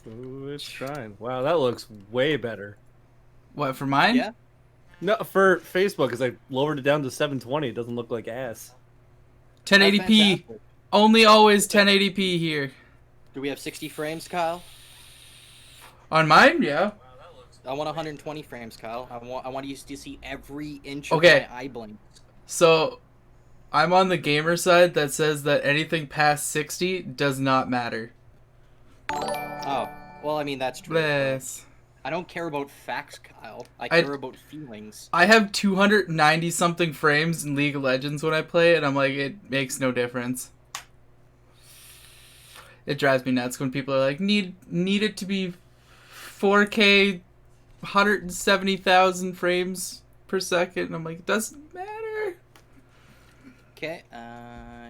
Ooh, it's trying. Wow, that looks way better. What, for mine? Yeah. No, for Facebook, because I lowered it down to 720. It doesn't look like ass. 1080p. Fantastic. Only always 1080p here. Do we have 60 frames, Kyle? On mine, yeah. I want 120 frames, Kyle. I want you to see every inch Okay. of my eye blink. So, I'm on the gamer side that says that anything past 60 does not matter. Oh, well, I mean, that's true. Bless. I don't care about facts, Kyle. I care about feelings. I have 290 something frames in League of Legends when I play, and I'm like, it makes no difference. It drives me nuts when people are like, need it to be 4K, 170,000 frames per second. And I'm like, it doesn't matter. Okay,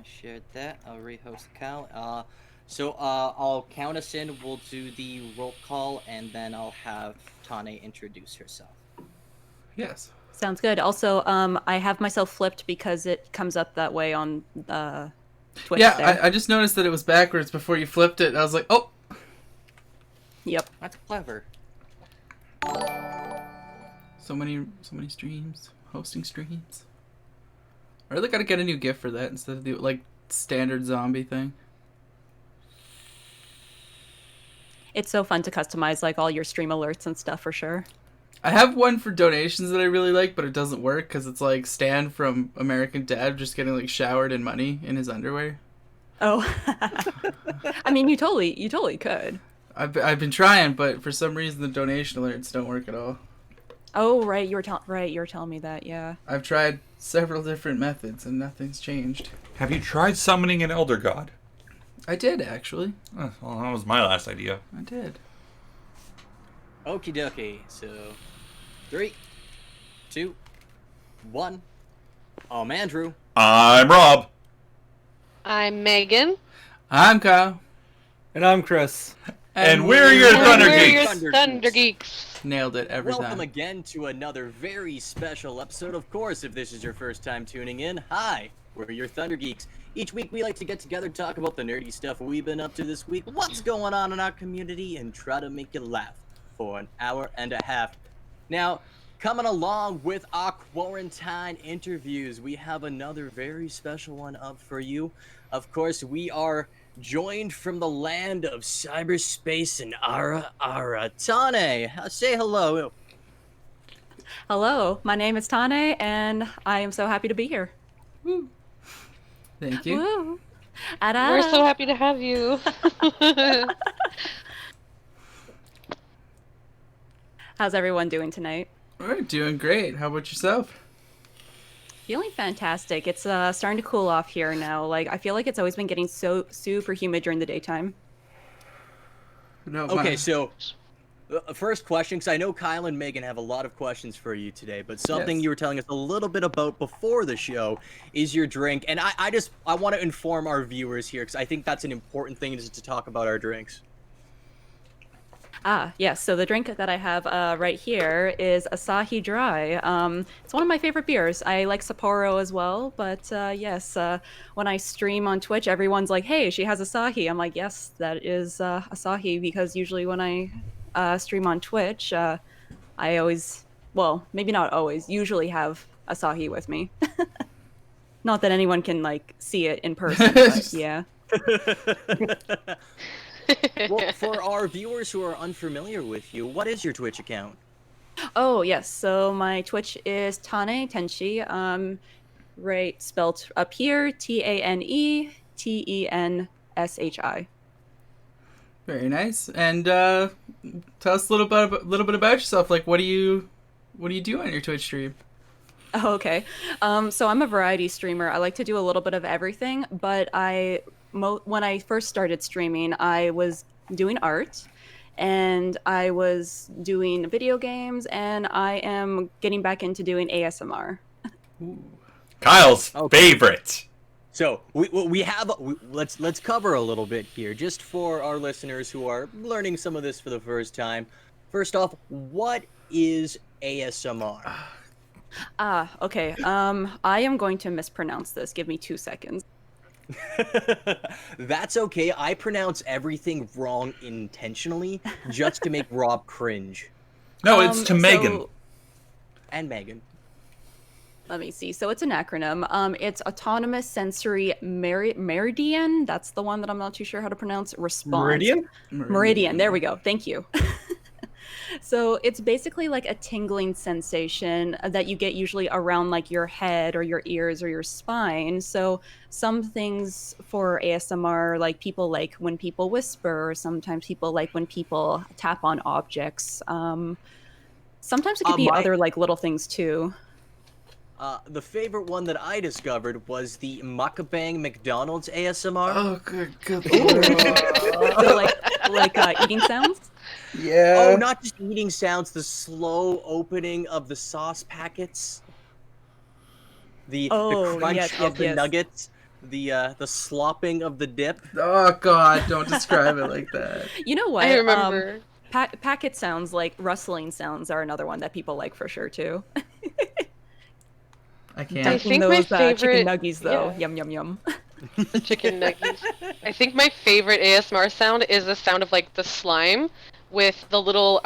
shared that. I'll rehost Kyle. So I'll count us in. We'll do the roll call, and then I'll have Tane introduce herself. Yes. Sounds good. Also, I have myself flipped because it comes up that way on Twitch. Yeah, there. I just noticed that it was backwards before you flipped it. I was like, oh. Yep. That's clever. So many streams, hosting streams. I really gotta get a new gift for that instead of the like standard zombie thing. It's so fun to customize like all your stream alerts and stuff for sure. I have one for donations that I really like, but it doesn't work because it's like Stan from American Dad just getting like showered in money in his underwear. Oh, I mean, you totally could. I've been trying, but for some reason the donation alerts don't work at all. Oh, right, you were telling me that, yeah. I've tried several different methods and nothing's changed. Have you tried summoning an elder god? I did actually. Oh, well, that was my last idea. I did. Okie dokie. So, 3, 2, 1. I'm Andrew. I'm Rob. I'm Megan. I'm Kyle. And I'm Chris. And we're your And Thunder we're Geeks. your Thunder Geeks. Nailed it every Welcome time. again to another very special episode. Of course, if this is your first time tuning in, hi, we're your Thunder Geeks. Each week we like to get together, talk about the nerdy stuff we've been up to this week, what's going on in our community, and try to make you laugh for an hour and a half. Now, coming along with our quarantine interviews, we have another very special one up for you. Of course, we are joined from the land of cyberspace and Ara. Tane, say hello. Hello, my name is Tane, and I am so happy to be here. Woo. Thank you. Woo! We're so happy to have you. How's everyone doing tonight? We're doing great. How about yourself? Feeling fantastic. It's starting to cool off here now. Like I feel like it's always been getting so super humid during the daytime. No, Okay, so first question, because I know Kyle and Megan have a lot of questions for you today, but something Yes. you were telling us a little bit about before the show is your drink, and I want to inform our viewers here because I think that's an important thing is to talk about our drinks. Yes. So the drink that I have right here is Asahi Dry. It's one of my favorite beers. I like Sapporo as well, but yes, when I stream on Twitch, everyone's like, "Hey, she has Asahi." I'm like, "Yes, that is Asahi," because usually when I stream on Twitch, I always, well, maybe not always, usually have Asahi with me. Not that anyone can like see it in person, but yeah. Well, for our viewers who are unfamiliar with you, what is your Twitch account? Oh, yes. So my Twitch is TaneTenshi. Right, spelt up here, TaneTenshi. Very nice. And tell us a little bit about yourself. Like, what do you do on your Twitch stream? Oh, okay. So I'm a variety streamer. I like to do a little bit of everything, but when I first started streaming, I was doing art, and I was doing video games, and I am getting back into doing ASMR. Kyle's Okay. favorite. So let's cover a little bit here, just for our listeners who are learning some of this for the first time. First off, what is ASMR? Okay. I am going to mispronounce this. Give me 2 seconds. That's okay. I pronounce everything wrong intentionally just to make Rob cringe. No, it's to Megan. So, And Megan. let me see. So it's an acronym. It's Autonomous Sensory Meridian. That's the one that I'm not too sure how to pronounce. Response. Meridian. There we go. Thank you. So it's basically like a tingling sensation that you get usually around like your head or your ears or your spine. So some things for ASMR, like people like when people whisper, or sometimes people like when people tap on objects. Sometimes it could be other like little things too. The favorite one that I discovered was the Mukbang McDonald's ASMR. Oh, good. So like eating sounds. Yeah. Oh, not just eating sounds, the slow opening of the sauce packets. The crunch of the nuggets. The slopping of the dip. Oh God! Don't describe it like that. You know what? I remember. Packet sounds, like rustling sounds, are another one that people like for sure too. I can't. I think my favorite chicken nuggies though. yeah. Yum yum yum. The chicken nuggets. I think my favorite ASMR sound is the sound of like the slime with the little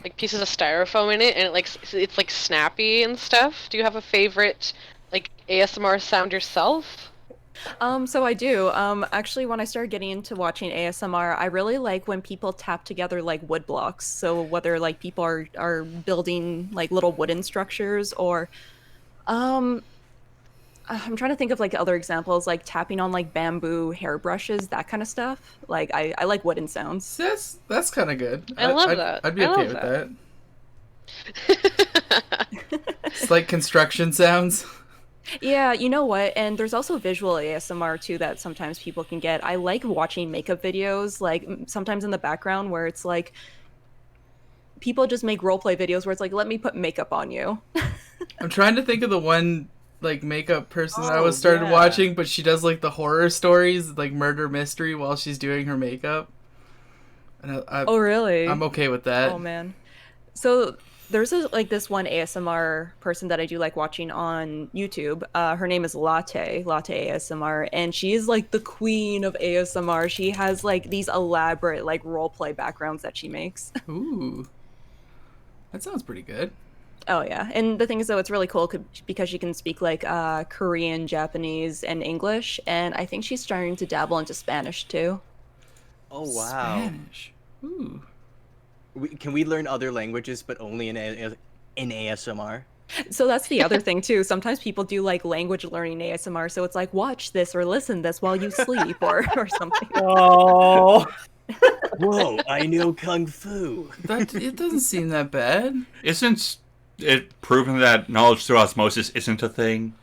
like pieces of styrofoam in it, and it's like snappy and stuff. Do you have a favorite like ASMR sound yourself? So I do. Actually, when I started getting into watching ASMR, I really like when people tap together like wood blocks. So whether like people are building like little wooden structures, or I'm trying to think of like other examples, like tapping on like bamboo hairbrushes, that kind of stuff. Like I like wooden sounds. That's kind of good. I love that. I'd be I okay love with that. It's like construction sounds. Yeah, you know what? And there's also visual ASMR too that sometimes people can get. I like watching makeup videos, like sometimes in the background where it's like people just make roleplay videos where it's like, let me put makeup on you. I'm trying to think of the one like makeup person that I started watching, but she does like the horror stories, like murder mystery, while she's doing her makeup. And oh really? I'm okay with that. Oh man. So there's this one ASMR person that I do like watching on YouTube. Her name is Latte ASMR, and she is like the queen of ASMR. She has like these elaborate like roleplay backgrounds that she makes. Ooh, that sounds pretty good. Oh yeah, and the thing is though, it's really cool because she can speak like Korean, Japanese, and English, and I think she's starting to dabble into Spanish too. Oh wow! Spanish. Ooh. Can we learn other languages, but only in ASMR? So that's the other thing too. Sometimes people do like language learning ASMR, so it's like watch this or listen this while you sleep or something. Oh. Whoa! I know kung fu. It doesn't seem that bad. Isn't it proven that knowledge through osmosis isn't a thing?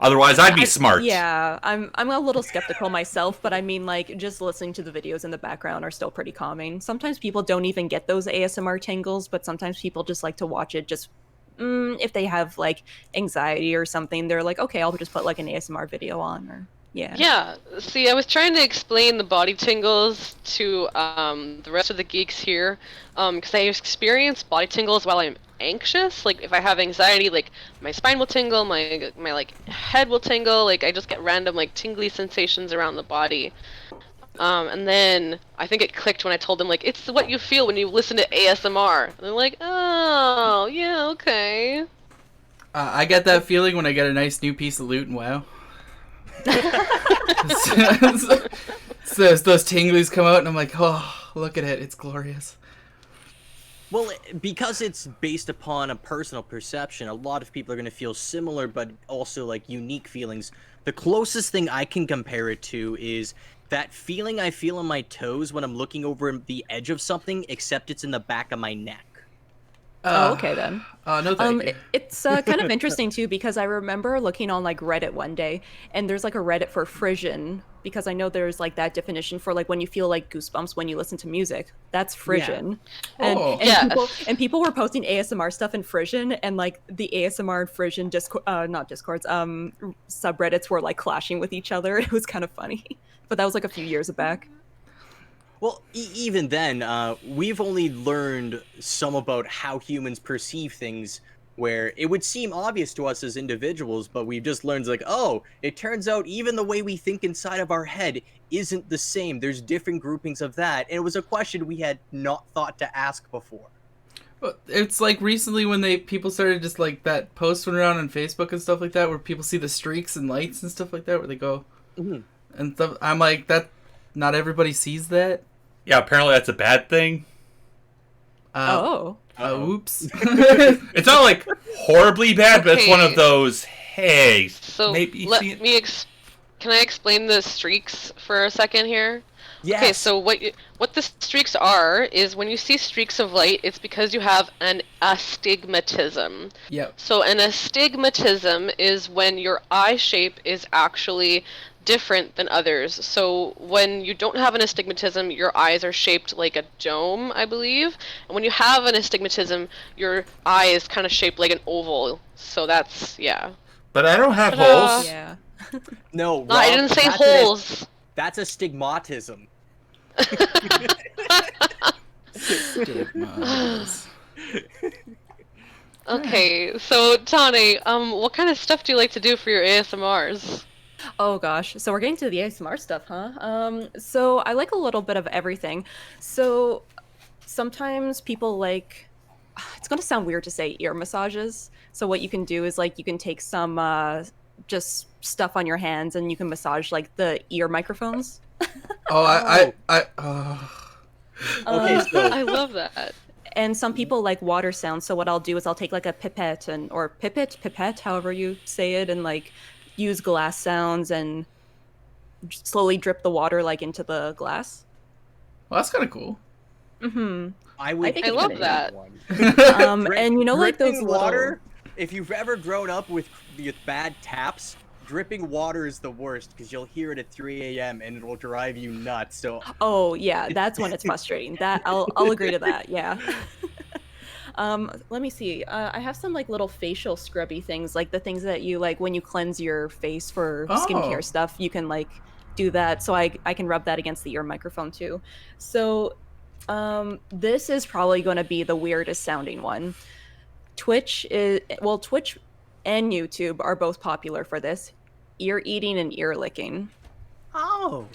Otherwise, I'd be smart. Yeah, I'm a little skeptical myself, but I mean, like, just listening to the videos in the background are still pretty calming. Sometimes people don't even get those ASMR tingles, but sometimes people just like to watch it just if they have, like, anxiety or something. They're like, okay, I'll just put, like, an ASMR video on, or... Yeah. Yeah. See, I was trying to explain the body tingles to the rest of the geeks here, because I experience body tingles while I'm anxious. Like if I have anxiety, like my spine will tingle, my like head will tingle. Like I just get random like tingly sensations around the body. And then I think it clicked when I told them like it's what you feel when you listen to ASMR. And they're like, oh yeah, okay. I get that feeling when I get a nice new piece of loot in WoW. So those tinglies come out and I'm like, oh, look at it, it's glorious. Well, because it's based upon a personal perception, a lot of people are going to feel similar, but also like unique feelings. The closest thing I can compare it to is that feeling I feel on my toes when I'm looking over the edge of something, except it's in the back of my neck. Oh, okay then. No, thank you. It's kind of interesting too because I remember looking on like Reddit one day, and there's like a Reddit for Frisian because I know there's like that definition for like when you feel like goosebumps when you listen to music. That's Frisian. Yeah. And people were posting ASMR stuff in Frisian, and like the ASMR and Frisian subreddits were like clashing with each other. It was kind of funny, but that was like a few years back. Well, even then, we've only learned some about how humans perceive things where it would seem obvious to us as individuals, but we've just learned like, oh, it turns out even the way we think inside of our head isn't the same. There's different groupings of that. And it was a question we had not thought to ask before. Well, it's like recently when people started just like that post went around on Facebook and stuff like that, where people see the streaks and lights and stuff like that, where they go, and stuff. I'm like, that. Not everybody sees that. Yeah, apparently that's a bad thing. Oops. It's not like horribly bad, but it's one of Okay. those. Hey, So maybe let see it. me can I explain the streaks for a second here? Yes. Okay, so what the streaks are is when you see streaks of light, it's because you have an astigmatism. Yep. So an astigmatism is when your eye shape is actually different than others. So when you don't have an astigmatism, your eyes are shaped like a dome, I believe. And when you have an astigmatism, your eye is kind of shaped like an oval. So that's, yeah. But I don't have Ta-da. holes. Yeah. No, No, I Rob, didn't say that's holes. That's a stigmatism. Stigmas. Okay, so Tani, what kind of stuff do you like to do for your ASMRs? Oh gosh, so we're getting to the ASMR stuff, huh? So I like a little bit of everything. So sometimes people like, it's gonna sound weird to say ear massages. So what you can do is like you can take some just stuff on your hands and you can massage like the ear microphones. Okay, so I love that. And some people like water sounds. So what I'll do is I'll take like a pipette or pipette, however you say it, and like use glass sounds and slowly drip the water like into the glass. Well, that's kind of cool. Mm-hmm. I would. think I it's love kinda that. And you know, like those dripping little... water. If you've ever grown up with bad taps, dripping water is the worst because you'll hear it at 3 a.m. and it will drive you nuts. So Oh yeah, that's when it's frustrating. That I'll agree to that. Yeah. Let me see. I have some like little facial scrubby things, like the things that you like when you cleanse your face for Oh. skincare stuff. You can like do that. So I can rub that against the ear microphone too. So this is probably going to be the weirdest sounding one. Twitch and YouTube are both popular for this. Ear eating and ear licking. oh,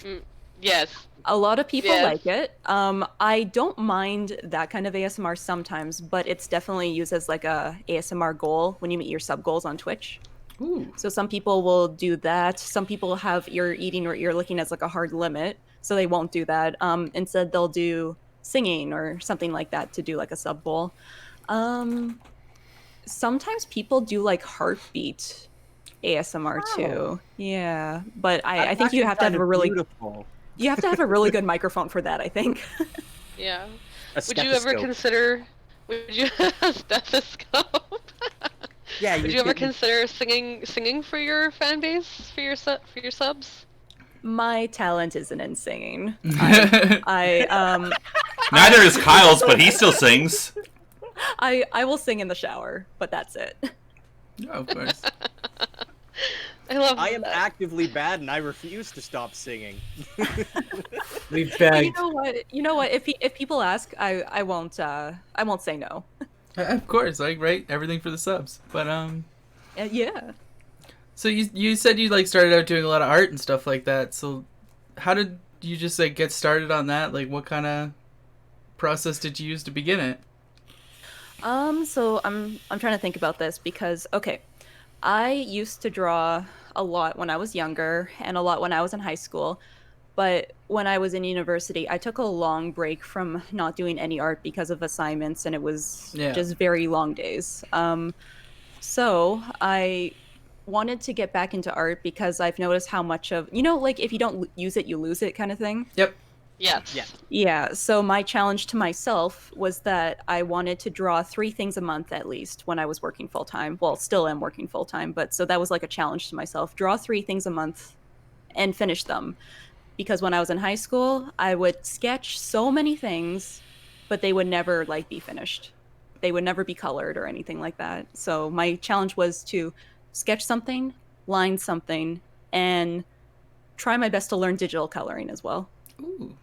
Yes. A lot of people Yes. like it. I don't mind that kind of ASMR sometimes, but it's definitely used as like a ASMR goal when you meet your sub goals on Twitch. Ooh. So some people will do that. Some people have ear eating or ear licking as like a hard limit, so they won't do that. Instead, they'll do singing or something like that to do like a sub goal. Sometimes people do like heartbeat ASMR too. Yeah, but I think you have to have a really beautiful. you have to have a really good microphone for that, I think. Yeah. A Would you ever stethoscope. consider? Would you stethoscope? Yeah, Would you're you ever kidding. consider singing for your fan base, for your subs? My talent isn't in singing. I Neither is Kyle's, but he still sings. I will sing in the shower, but that's it. Of course. I love I am that. actively bad, and I refuse to stop singing. We've But begged. you know what? You know what? If people ask, I won't say no. Of course, like right, everything for the subs. But Yeah. so you said you like started out doing a lot of art and stuff like that. So how did you just like get started on that? Like what kind of process did you use to begin it? So I'm trying to think about this because okay, I used to draw a lot when I was younger and a lot when I was in high school. But when I was in university, I took a long break from not doing any art because of assignments, and it was Yeah. just very long days. So I wanted to get back into art because I've noticed how much of, you know, like if you don't use it, you lose it kind of thing. Yep. Yes. Yeah. Yeah, so my challenge to myself was that I wanted to draw 3 things a month at least when I was working full time. Well, still am working full time, but so that was like a challenge to myself. Draw 3 things a month and finish them. Because when I was in high school, I would sketch so many things, but they would never like be finished. They would never be colored or anything like that. So my challenge was to sketch something, line something, and try my best to learn digital coloring as well. Ooh.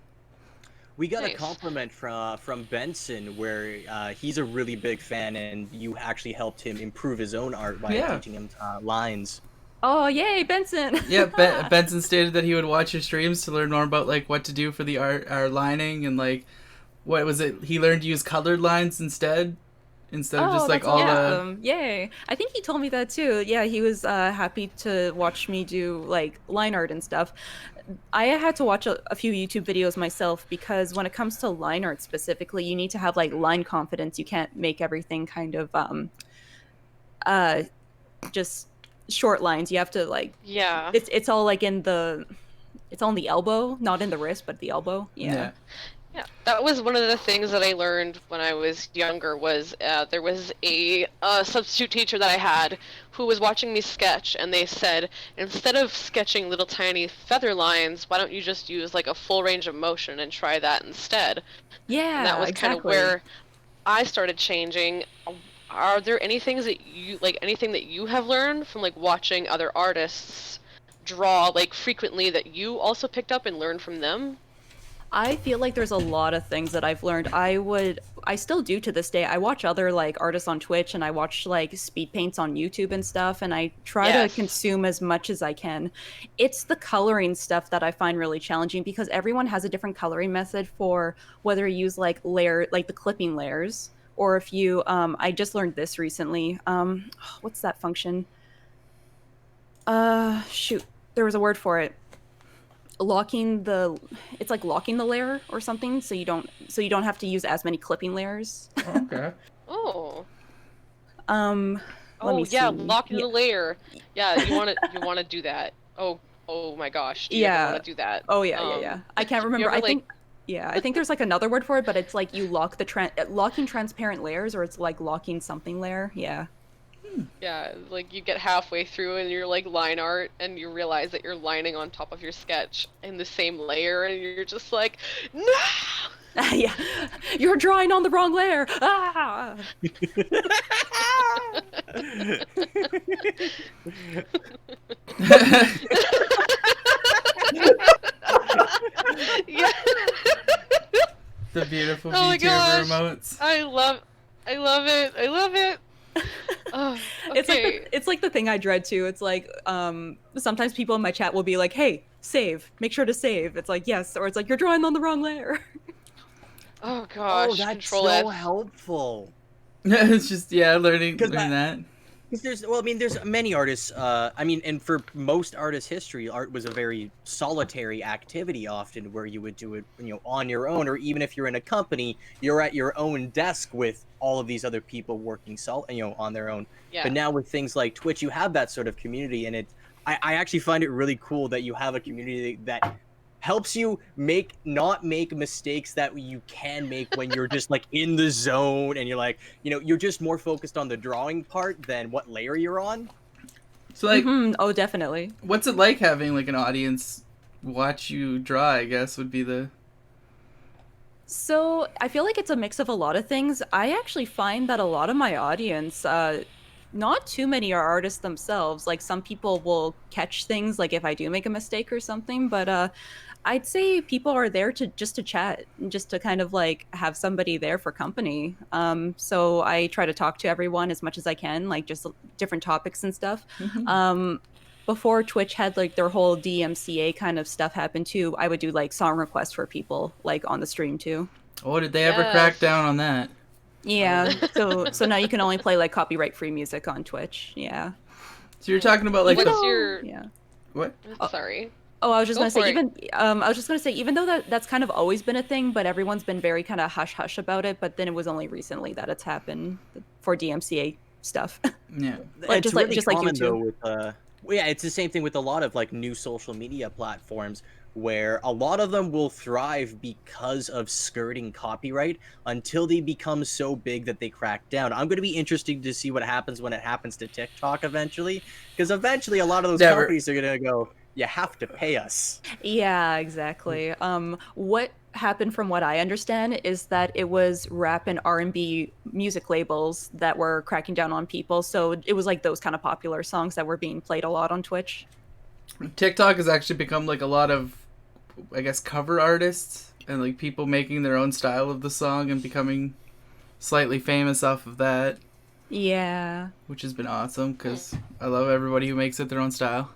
We got a Nice. compliment from Benson where he's a really big fan, and you actually helped him improve his own art by Yeah. teaching him lines. Oh, yay, Benson! Yeah, Benson stated that he would watch your streams to learn more about like what to do for the art lining and like what was it? He learned to use colored lines instead of just Oh, like that's all the. awesome! Yay! I think he told me that too. Yeah, he was happy to watch me do like line art and stuff. I had to watch a few YouTube videos myself because when it comes to line art specifically, you need to have like line confidence. You can't make everything kind of uh just short lines. You have to like Yeah. it's all like it's on the elbow, not in the wrist, but the elbow. Yeah. Yeah, that was one of the things that I learned when I was younger. Was there was a substitute teacher that I had who was watching me sketch, and they said instead of sketching little tiny feather lines, why don't you just use like a full range of motion and try that instead? Yeah, And that was kind of exactly. where I started changing. Are there any things that you like, anything that you have learned from like watching other artists draw like frequently that you also picked up and learned from them? I feel like there's a lot of things that I've learned. I still do to this day. I watch other like artists on Twitch and I watch like speed paints on YouTube and stuff, and I try to Yes. consume as much as I can. It's the coloring stuff that I find really challenging because everyone has a different coloring method for whether you use like the clipping layers, or if you I just learned this recently. What's that function? Shoot. There was a word for it. It's like locking the layer or something, so you don't have to use as many clipping layers. Okay. Oh. Let Oh me yeah, see. locking Yeah. the layer. Yeah, you want to do that. Oh my gosh, do you ever Yeah. want to do that? Oh yeah. I can't remember. ever, I like- think yeah, I think there's like another word for it, but it's like you lock locking transparent layers, or it's like locking something layer. Yeah. Yeah, like you get halfway through and you're like line art and you realize that you're lining on top of your sketch in the same layer and you're just like, no! Yeah. You're drawing on the wrong layer. Ah! Yeah. The beautiful Oh my VTuber gosh. emotes. I love it. I love it. Oh, It's okay. like it's like the thing I dread too. It's like sometimes people in my chat will be like, "Hey, save. Make sure to save." It's like, "Yes," or it's like, "You're drawing on the wrong layer." Oh gosh, Oh, that's Control so F. helpful. It's just learning 'Cause that. Because there's many artists. And for most artists' history, art was a very solitary activity, often where you would do it, on your own, or even if you're in a company, you're at your own desk with all of these other people working on their own. Yeah. But now with things like Twitch, you have that sort of community, and I actually find it really cool that you have a community that helps you not make mistakes that you can make when you're just like in the zone and you're like, you're just more focused on the drawing part than what layer you're on. So like, Oh, definitely. what's it like having like an audience watch you draw? I guess would be the. So I feel like it's a mix of a lot of things. I actually find that a lot of my audience, not too many are artists themselves. Like some people will catch things, like if I do make a mistake or something. But I'd say people are there to chat, just to kind of like have somebody there for company. So I try to talk to everyone as much as I can, like just different topics and stuff. Before Twitch had like their whole DMCA kind of stuff happen too, I would do like song requests for people like on the stream too. Oh, did they ever crack Yes. down on that? Yeah. So now you can only play like copyright free music on Twitch. Yeah. So you're talking about like What's the your? Yeah. what? Sorry. Oh, I was just Go gonna say for it. even I was just gonna say even though that's kind of always been a thing, but everyone's been very kind of hush hush about it. But then it was only recently that it's happened for DMCA stuff. Yeah. Like, It's just like- really just like common YouTube. though with yeah, it's the same thing with a lot of like new social media platforms where a lot of them will thrive because of skirting copyright until they become so big that they crack down. I'm going to be interested to see what happens when it happens to TikTok eventually, because eventually a lot of those Never. companies are going to go, you have to pay us. Yeah, exactly. What happened from what I understand is that it was rap and R&B music labels that were cracking down on people. So it was like those kind of popular songs that were being played a lot on Twitch. TikTok has actually become like a lot of, I guess, cover artists and like people making their own style of the song and becoming slightly famous off of that, Yeah. which has been awesome because I love everybody who makes it their own style.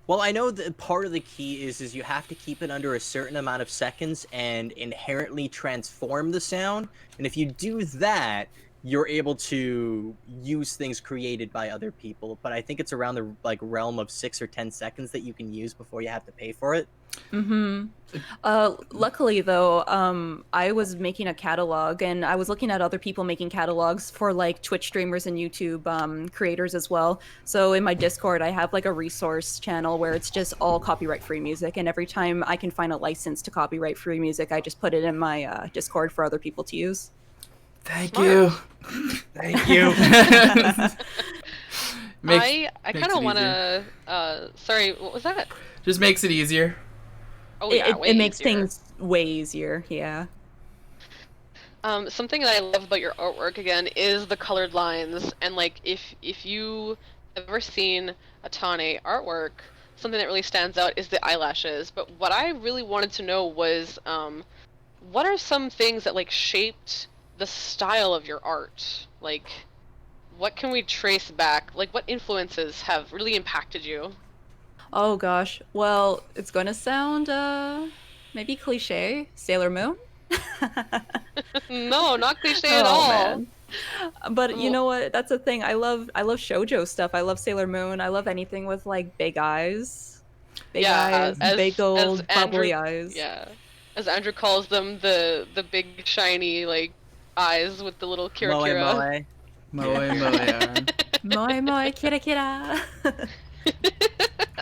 Well, I know that part of the key is you have to keep it under a certain amount of seconds and inherently transform the sound. And if you do that, you're able to use things created by other people. But I think it's around the realm of 6 or 10 seconds that you can use before you have to pay for it. Mm-hmm. Luckily though, I was making a catalog and I was looking at other people making catalogs for like Twitch streamers and YouTube creators as well. So in my Discord, I have like a resource channel where it's just all copyright free music. And every time I can find a license to copyright free music, I just put it in my Discord for other people to use. Thank Smart. you. Thank you. I kind makes of it want to. Sorry, what was that? Just makes it easier. Oh yeah, way It makes easier. things way easier. Yeah. Something that I love about your artwork again is the colored lines, and like if you have ever seen a Tane artwork, something that really stands out is the eyelashes. But what I really wanted to know was, what are some things that like shaped the style of your art? Like, what can we trace back? Like, what influences have really impacted you? Oh gosh. Well, it's gonna sound maybe cliche. Sailor Moon. No, not cliche at Oh all. man. But you Well- know what? That's the thing. I love shoujo stuff. I love Sailor Moon. I love anything with like big eyes. Big eyes, big old bubbly eyes. Yeah, as Andrew calls them, the big shiny like eyes with the little kira Moe, kira. moe. Moe moe. Moi moi kira kira.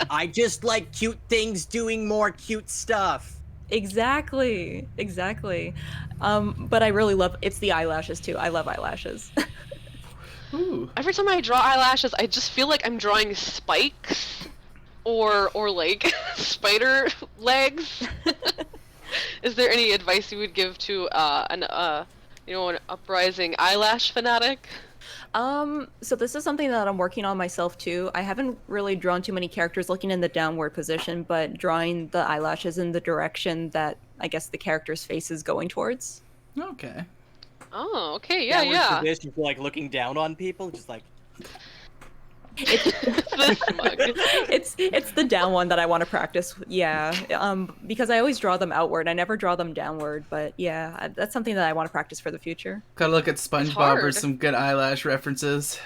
I just like cute things doing more cute stuff. Exactly. Exactly. But I really love it's the eyelashes too. I love eyelashes. Ooh. Every time I draw eyelashes, I just feel like I'm drawing spikes, or like spider legs. Is there any advice you would give to an uprising eyelash fanatic? So this is something that I'm working on myself too. I haven't really drawn too many characters looking in the downward position, but drawing the eyelashes in the direction that I guess the character's face is going towards. Okay. Oh, okay, yeah, Downward yeah. position for like looking down on people, just like It's This mug. it's the down one that I want to practice. Yeah. Because I always draw them outward. I never draw them downward, but yeah, that's something that I want to practice for the future. Gotta look at SpongeBob for hard. some good eyelash references.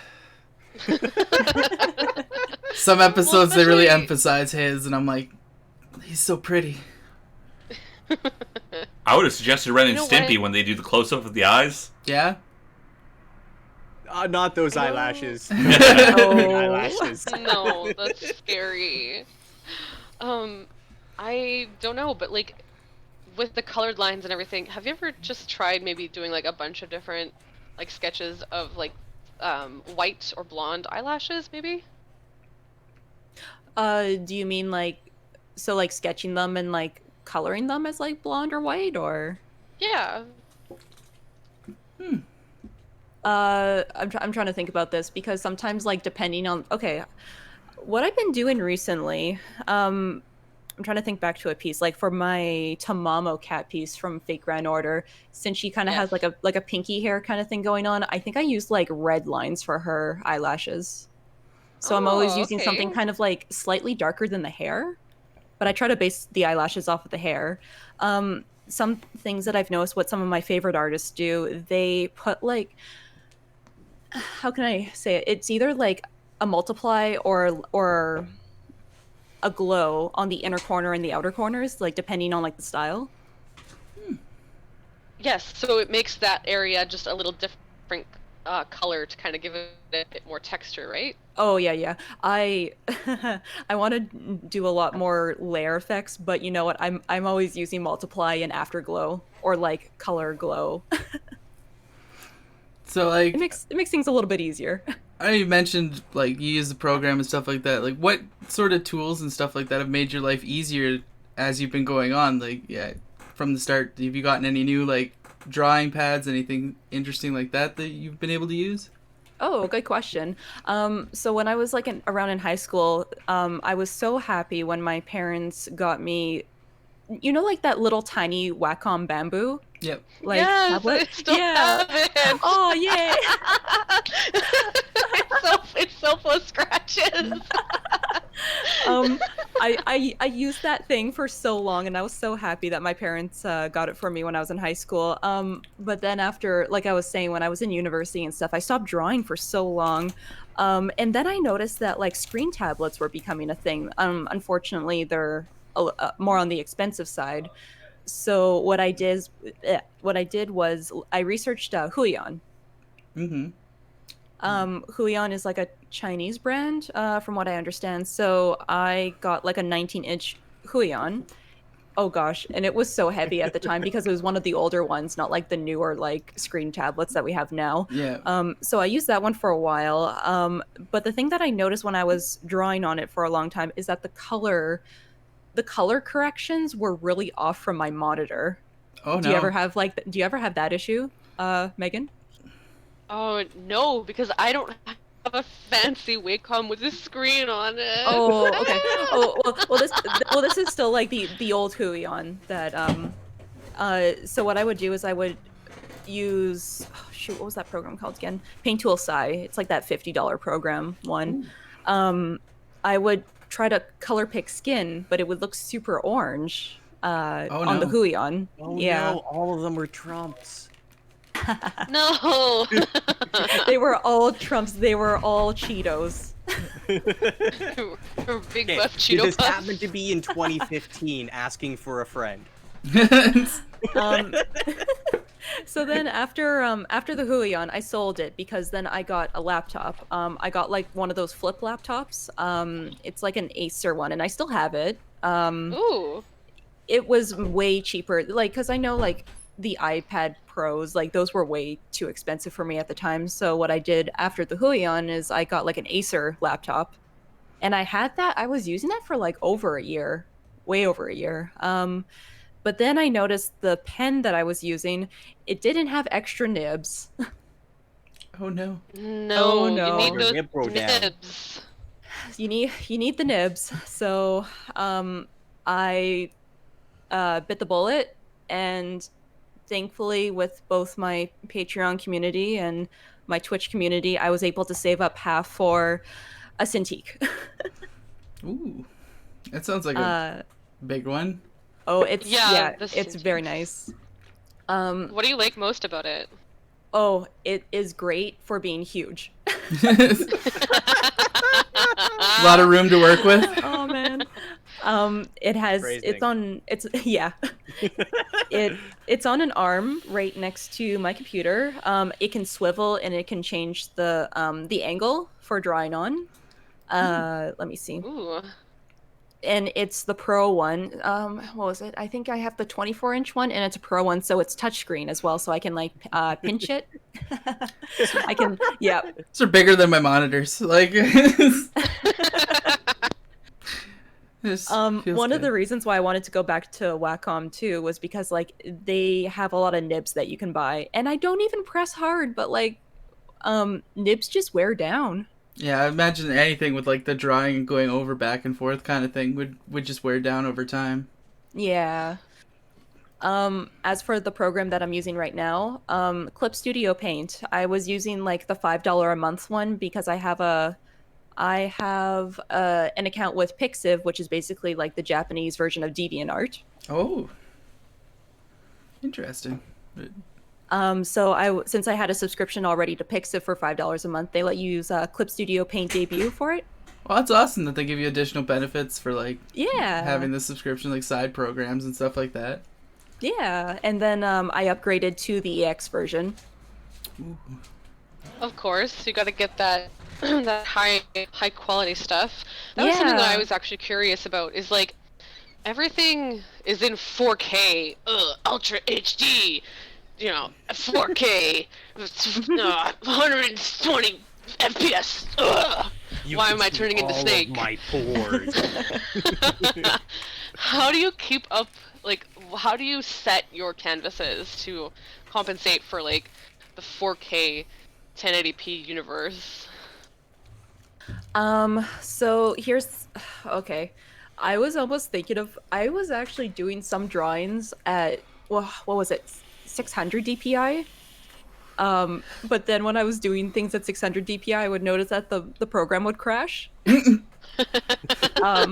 Some episodes they really especially- emphasize his, and I'm like, he's so pretty. I would have suggested Ren and You know Stimpy what? when they do the close up of the eyes. Yeah. not those eyelashes. Oh. Big eyelashes. No, that's scary. I don't know, but like with the colored lines and everything, have you ever just tried maybe doing like a bunch of different like sketches of like white or blonde eyelashes maybe? Do you mean like like sketching them and like coloring them as like blonde or white or? Yeah. I'm trying to think about this because sometimes like depending on what I've been doing recently, I'm trying to think back to a piece like for my Tamamo cat piece from Fake Grand Order, since she kind of has Yes. like a pinky hair kind of thing going on. I think I used like red lines for her eyelashes. So I'm always Oh, using something okay. kind of like slightly darker than the hair, but I try to base the eyelashes off of the hair. Some things that I've noticed what some of my favorite artists do, they put like, how can I say it? It's either like a multiply or a glow on the inner corner and the outer corners, like depending on like the style. Yes, so it makes that area just a little different color to kind of give it a bit more texture, right? Oh yeah. I I want to do a lot more layer effects, but you know what? I'm always using multiply and afterglow or like color glow. So like, It makes things a little bit easier. I know you mentioned like you use the program and stuff like that. Like, what sort of tools and stuff like that have made your life easier as you've been going on? Like, yeah, from the start, have you gotten any new like drawing pads, anything interesting like that you've been able to use? Oh, good question. So when I was around in high school, I was so happy when my parents got me you know, like that little tiny Wacom bamboo, Yep. like Yes, tablet. I still Yeah. have it. Oh yay! It's so full of scratches. I used that thing for so long, and I was so happy that my parents got it for me when I was in high school. But then after, like I was saying, when I was in university and stuff, I stopped drawing for so long. And then I noticed that like screen tablets were becoming a thing. Unfortunately, they're more on the expensive side. So what I did was I researched Huion. Mm-hmm. Huion is like a Chinese brand, from what I understand. So I got like a 19-inch Huion. Oh gosh, and it was so heavy at the time because it was one of the older ones, not like the newer like screen tablets that we have now. Yeah. So I used that one for a while. But the thing that I noticed when I was drawing on it for a long time is that the color corrections were really off from my monitor. Oh Do you ever no. have do you ever have that issue, Megan? Oh no, because I don't have a fancy Wacom with a screen on it. Oh, okay. Oh, this is still like the old Huion that so what I would do is I would use, oh, shoot, what was that program called again? Paint Tool Sai. It's like that $50 program one. I would try to color pick skin, but it would look super orange Oh on the no. Huion. Oh Yeah. no, all of them were Trumps. No. They were all Trumps. They were all Cheetos. Big Okay, buff did Cheeto this puff. happen to be in 2015 asking for a friend? Um, so then after the Huion, I sold it because then I got a laptop. I got like one of those flip laptops. It's like an Acer one, and I still have it. Ooh. It was way cheaper, like because I know like the iPad Pros, like those were way too expensive for me at the time. So what I did after the Huion is I got like an Acer laptop, and I had that. I was using that for like over a year, way over a year. But then I noticed the pen that I was using, it didn't have extra nibs. Oh no. No, you no. need Your those nib broke down. nibs. You need the nibs. So I bit the bullet, and thankfully with both my Patreon community and my Twitch community, I was able to save up half for a Cintiq. Ooh. That sounds like a uh, big one. oh, it's Yeah, the it's very Cintiq. nice. What do you like most about it? Oh, it is great for being huge. A lot of room to work with. Oh man. It has Phrasing. it's yeah. It's on an arm right next to my computer. It can swivel and it can change the angle for drawing on. Let me see. Ooh. And it's the Pro one. What was it? I think I have the 24-inch one, and it's a Pro one, so it's touchscreen as well, so I can like pinch it. I can, yeah. These are bigger than my monitors. Like, this feels One of good. the reasons why I wanted to go back to Wacom too was because like they have a lot of nibs that you can buy, and I don't even press hard, but like nibs just wear down. Yeah, I imagine anything with like the drawing and going over back and forth kind of thing would just wear down over time. Yeah. As for the program that I'm using right now, Clip Studio Paint, I was using like the $5 a month one because I have an account with Pixiv, which is basically like the Japanese version of DeviantArt. Oh, interesting. So since I had a subscription already to Pixiv for $5 a month, they let you use Clip Studio Paint Debut for it. Well, that's awesome that they give you additional benefits for like Yeah. having the subscription, like side programs and stuff like that. Yeah, and then I upgraded to the EX version. Ooh. Of course, you got to get that that high quality stuff. That was something that I Yeah. was actually curious about. Is like everything is in 4K, Ultra HD, 4K, 120 FPS. Ugh. Why am I turning into Snake? My pores. How do you keep up? Like, how do you set your canvases to compensate for like the 4K 1080p universe? So here's okay. I was almost thinking of. I was actually doing some drawings at, well, what was it, 600 DPI. But then when I was doing things at 600 DPI, I would notice that the program would crash. I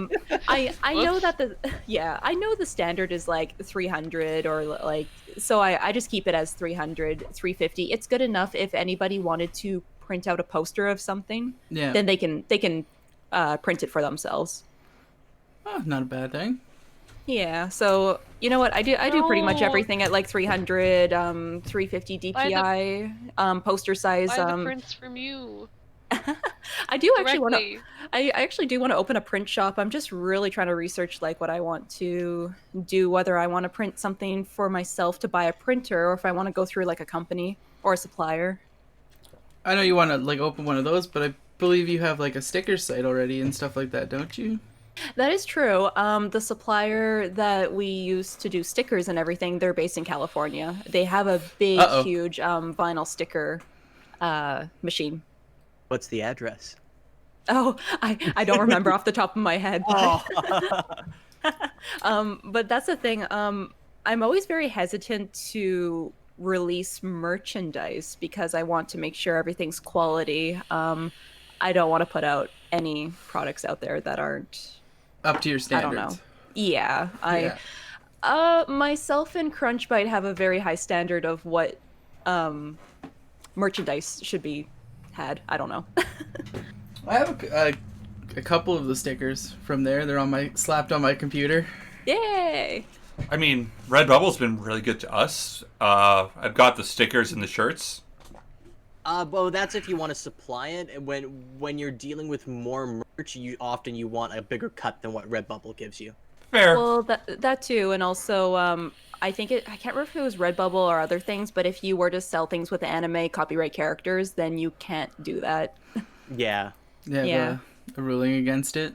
know Whoops. that the yeah, I know the standard is like 300 or like, so I just keep it as 300, 350. It's good enough if anybody wanted to print out a poster of something, Yeah. then they can print it for themselves. Oh, not a bad thing. Yeah, so you know what? I do pretty much No. everything at like 300, 350 Buy the- DPI, poster size. Buy the prints from you I do actually want to. directly. I actually do want to open a print shop. I'm just really trying to research like what I want to do, whether I want to print something for myself to buy a printer, or if I want to go through like a company or a supplier. I know you want to like open one of those, but I believe you have like a sticker site already and stuff like that, don't you? That is true. The supplier that we use to do stickers and everything, they're based in California. They have a big, Uh-oh. huge vinyl sticker machine. What's the address? Oh, I don't remember off the top of my head. Oh. But that's the thing. I'm always very hesitant to release merchandise because I want to make sure everything's quality. I don't want to put out any products out there that aren't. Up to your I standards. don't know. Yeah, Yeah. myself and Crunchbite have a very high standard of what merchandise should be had. I don't know. I have a couple of the stickers from there. They're on my slapped on my computer. Yay! I mean, Redbubble's been really good to us. I've got the stickers and the shirts. Well, that's if you want to supply it. And when you're dealing with more merch, you want a bigger cut than what Redbubble gives you. Fair. Well, that too, and also I can't remember if it was Redbubble or other things, but if you were to sell things with anime copyright characters, then you can't do that. Yeah. Yeah. Yeah. A ruling against it.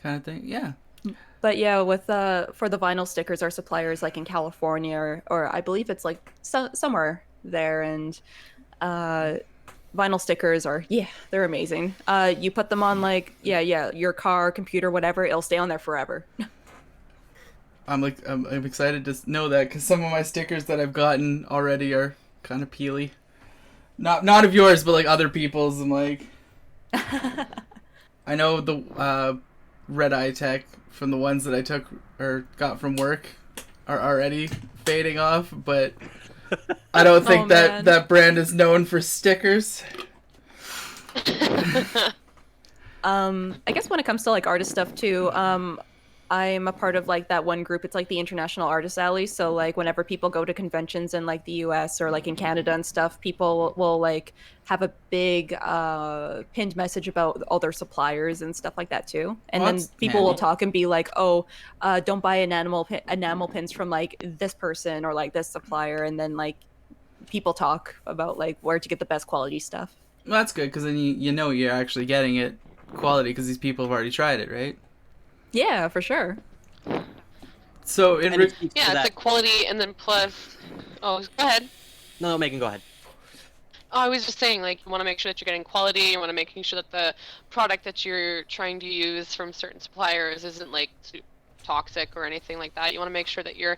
Kind of thing. Yeah. But yeah, with for the vinyl stickers, our suppliers like in California or I believe it's like somewhere there, and vinyl stickers are, yeah, they're amazing. You put them on like your car, computer, whatever, it'll stay on there forever. I'm excited to know that because some of my stickers that I've gotten already are kind of peely. Not of yours, but like other people's. I'm like, I know the red eye tech from the ones that I took or got from work are already fading off, but I don't think man. that brand is known for stickers. I guess when it comes to like artist stuff too, I'm a part of like that one group. It's like the International Artist Alley. So like whenever people go to conventions in like the US or like in Canada and stuff, people will like have a big pinned message about all their suppliers and stuff like that too. And Well, then that's people will handy. talk and be like, "Oh, don't buy enamel pins from like this person or like this supplier." And then like people talk about like where to get the best quality stuff. Well, that's good because then you know you're actually getting it quality because these people have already tried it, right? Yeah, for sure. So And it speaks to Yeah, it's that. a quality, and then plus. Oh, go ahead. No, Megan, go ahead. Oh, I was just saying, like, you want to make sure that you're getting quality. You want to making sure that the product that you're trying to use from certain suppliers isn't like toxic or anything like that. You want to make sure that you're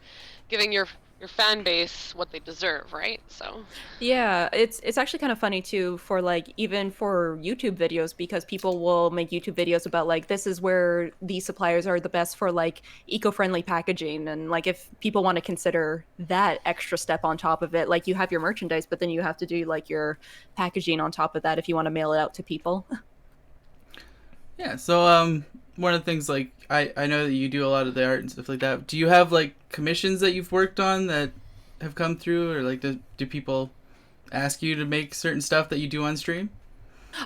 giving your fan base what they deserve, right? So. Yeah, it's actually kind of funny too for like even for YouTube videos because people will make YouTube videos about like this is where these suppliers are the best for like eco-friendly packaging, and like if people want to consider that extra step on top of it, like you have your merchandise, but then you have to do like your packaging on top of that if you want to mail it out to people. yeah, so one of the things like I know that you do a lot of the art and stuff like that. Do you have like commissions that you've worked on that have come through, or like do people ask you to make certain stuff that you do on stream?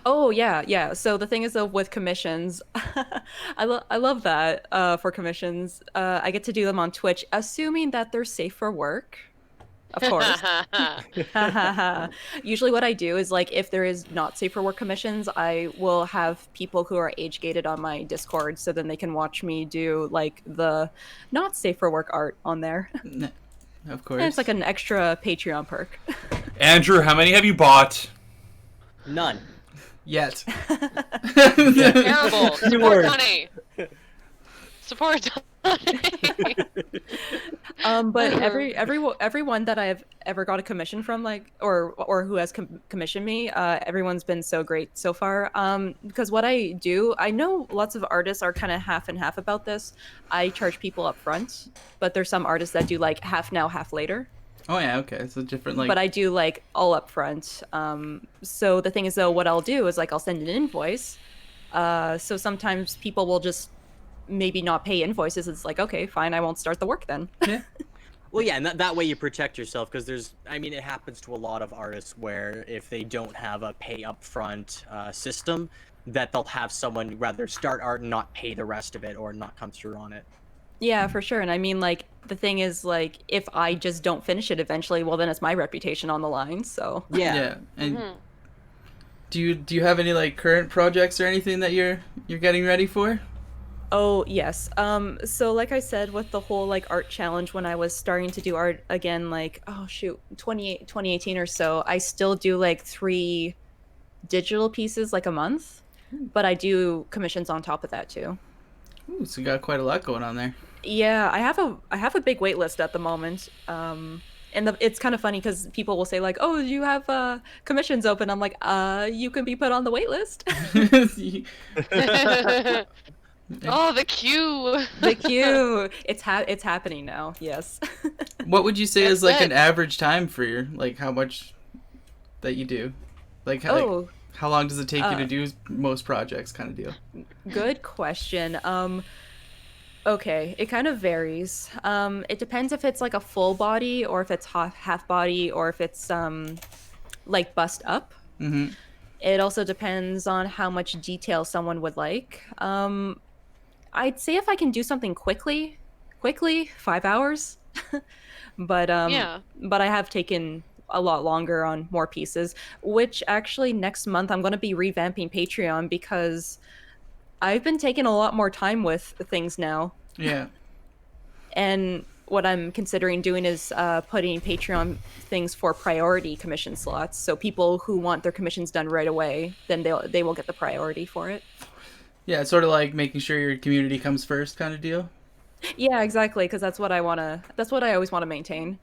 Oh yeah. So the thing is though with commissions, I love that for commissions. I get to do them on Twitch, assuming that they're safe for work. Of course. Usually what I do is like if there is not safe for work commissions, I will have people who are age gated on my Discord so then they can watch me do like the not safe for work art on there. Of course. And it's like an extra Patreon perk. Andrew, how many have you bought? None. Yet. Terrible. Support words. money. Support. But everyone that I've ever got a commission from, like, or who has commissioned me, everyone's been so great so far. Because what I do, I know lots of artists are kind of half and half about this. I charge people up front, but there's some artists that do like half now, half later. Oh yeah, okay. It's a different But like. I do like all up front. So the thing is, though, what I'll do is like I'll send an invoice. So sometimes people will just maybe not pay invoices. It's like, okay, fine, I won't start the work then. Yeah. Well, yeah, and that way you protect yourself, because I mean, it happens to a lot of artists where if they don't have a pay upfront system, that they'll have someone rather start art and not pay the rest of it or not come through on it. Yeah, for sure. And I mean, like, the thing is, like, if I just don't finish it eventually, well, then it's my reputation on the line. So Yeah. Yeah. And do you have any like current projects or anything that you're getting ready for? Oh, yes. So like I said, with the whole like art challenge, when I was starting to do art again, like, oh shoot, 2018 or so, I still do like 3 digital pieces like a month, but I do commissions on top of that too. Ooh, so you got quite a lot going on there. Yeah, I have a big wait list at the moment. And it's kind of funny because people will say like, "Oh, you have commissions open." I'm like, you can be put on the wait list." Oh, the queue. The queue. It's happening now. Yes. What would you say That's is like an good. average time for your like how much that you do? Like Oh, how long does it take you to do most projects kind of deal? good question. Okay, it kind of varies. It depends if it's like a full body or if it's half body or if it's like bust up. Mhm. It also depends on how much detail someone would like. I'd say if I can do something quickly, 5 hours. But Yeah. but I have taken a lot longer on more pieces, which actually next month I'm going to be revamping Patreon because I've been taking a lot more time with things now. Yeah. And what I'm considering doing is putting Patreon things for priority commission slots. So people who want their commissions done right away, then they will get the priority for it. Yeah, it's sort of like making sure your community comes first kind of deal. Yeah, exactly, because that's what I always want to maintain.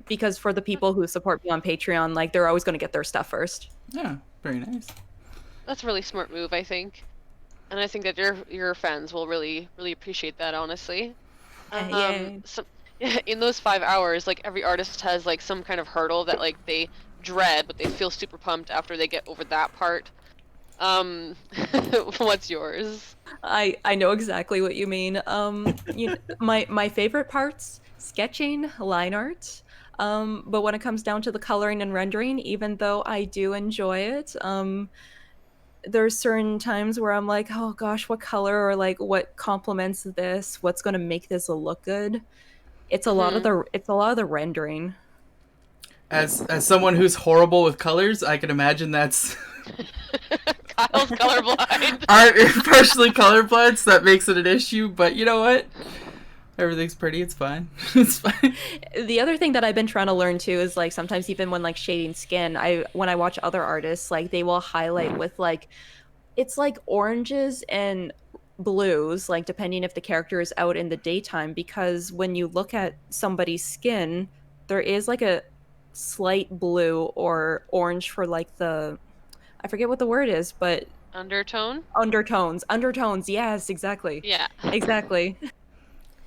Because for the people who support me on Patreon, like they're always going to get their stuff first. Yeah, very nice. That's a really smart move, I think. And I think that your fans will really appreciate that, honestly. Yeah. Some, in those 5 hours, like every artist has like some kind of hurdle that like they dread, but they feel super pumped after they get over that part. What's yours? I know exactly what you mean. My favorite parts, sketching, line art. But when it comes down to the coloring and rendering, even though I do enjoy it, there's certain times where I'm like, oh gosh, what color or like what complements this? What's gonna make this look good? It's a lot of the rendering. As someone who's horrible with colors, I can imagine that's Kyle's colorblind. I'm partially colorblind, so that makes it an issue. But you know what? Everything's pretty. It's fine. It's fine. The other thing that I've been trying to learn too is like sometimes even when like shading skin, when I watch other artists, like they will highlight with like it's like oranges and blues, like depending if the character is out in the daytime, because when you look at somebody's skin, there is like a slight blue or orange for like the I forget what the word is, but Undertone? undertones. Yes, exactly. Yeah. Exactly.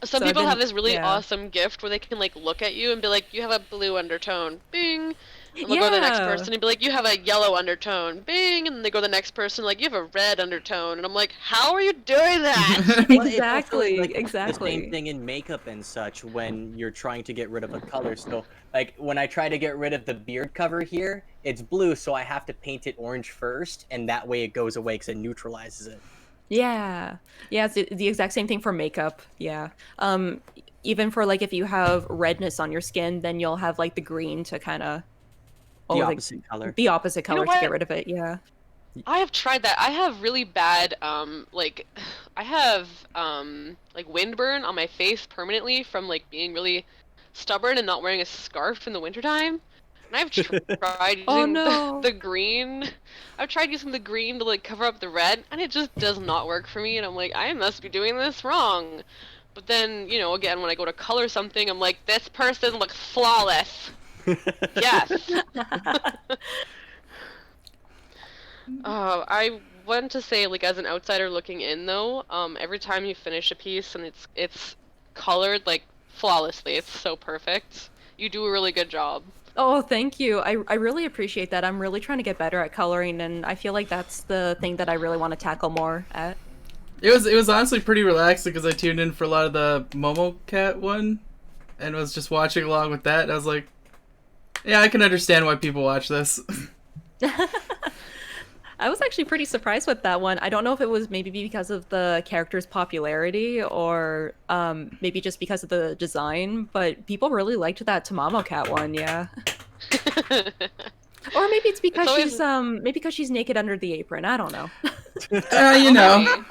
Some So I've people been- have this really yeah. awesome gift where they can like look at you and be like, you have a blue undertone. Bing. And they'll go to the next Yeah. person and be like, you have a yellow undertone. Bing. And then they go to the next person like, you have a red undertone. And I'm like, how are you doing that? Well, it's also, Exactly, like, exactly. The same thing in makeup and such when you're trying to get rid of a color. So, like, when I try to get rid of the beard cover here, it's blue, so I have to paint it orange first, and that way it goes away because it neutralizes it. Yeah. Yeah, it's the exact same thing for makeup. Yeah. Even for like if you have redness on your skin, then you'll have like the green to kind of The opposite color. the opposite You know color to what? get rid of it. Yeah. I have tried that. I have really bad, like, I have, like, windburn on my face permanently from, like, being really stubborn and not wearing a scarf in the wintertime. And I've tried using Oh no. the green. I've tried using the green to like cover up the red, and it just does not work for me. And I'm like, I must be doing this wrong. But then, you know, again, when I go to color something, I'm like, this person looks flawless. Yes. I want to say, like, as an outsider looking in, though, every time you finish a piece and it's colored like flawlessly, it's so perfect. You do a really good job. Oh, thank you. I really appreciate that. I'm really trying to get better at coloring, and I feel like that's the thing that I really want to tackle more at. It was honestly pretty relaxing because I tuned in for a lot of the Momo Cat one, and was just watching along with that. And I was like, yeah, I can understand why people watch this. I was actually pretty surprised with that one. I don't know if it was maybe because of the character's popularity or maybe just because of the design, but people really liked that Tamamo Cat one, yeah. Or maybe it's because maybe because she's naked under the apron. I don't know. You know,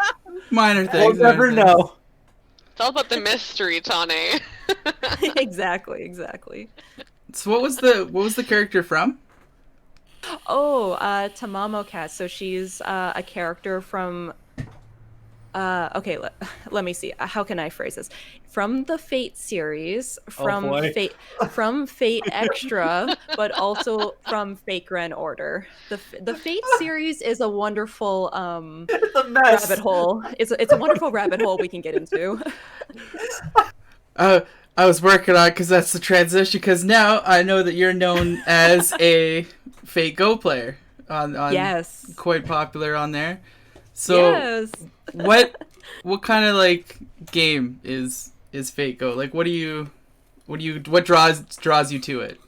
minor things. We'll never know. It's all about the mystery, Tane. Exactly. So what was the character from? Oh, Tamamo Cat. So she's a character from. Okay, let me see. How can I phrase this? From the Fate series, from from Fate Extra, but also from Fate Grand Order. The Fate series is a wonderful It's a mess. rabbit hole. It's a wonderful rabbit hole we can get into. I was working on it because that's the transition. Because now I know that you're known as a Fate Go player on Yes. quite popular on there. So Yes. what kind of like game is Fate Go? Like what draws you to it?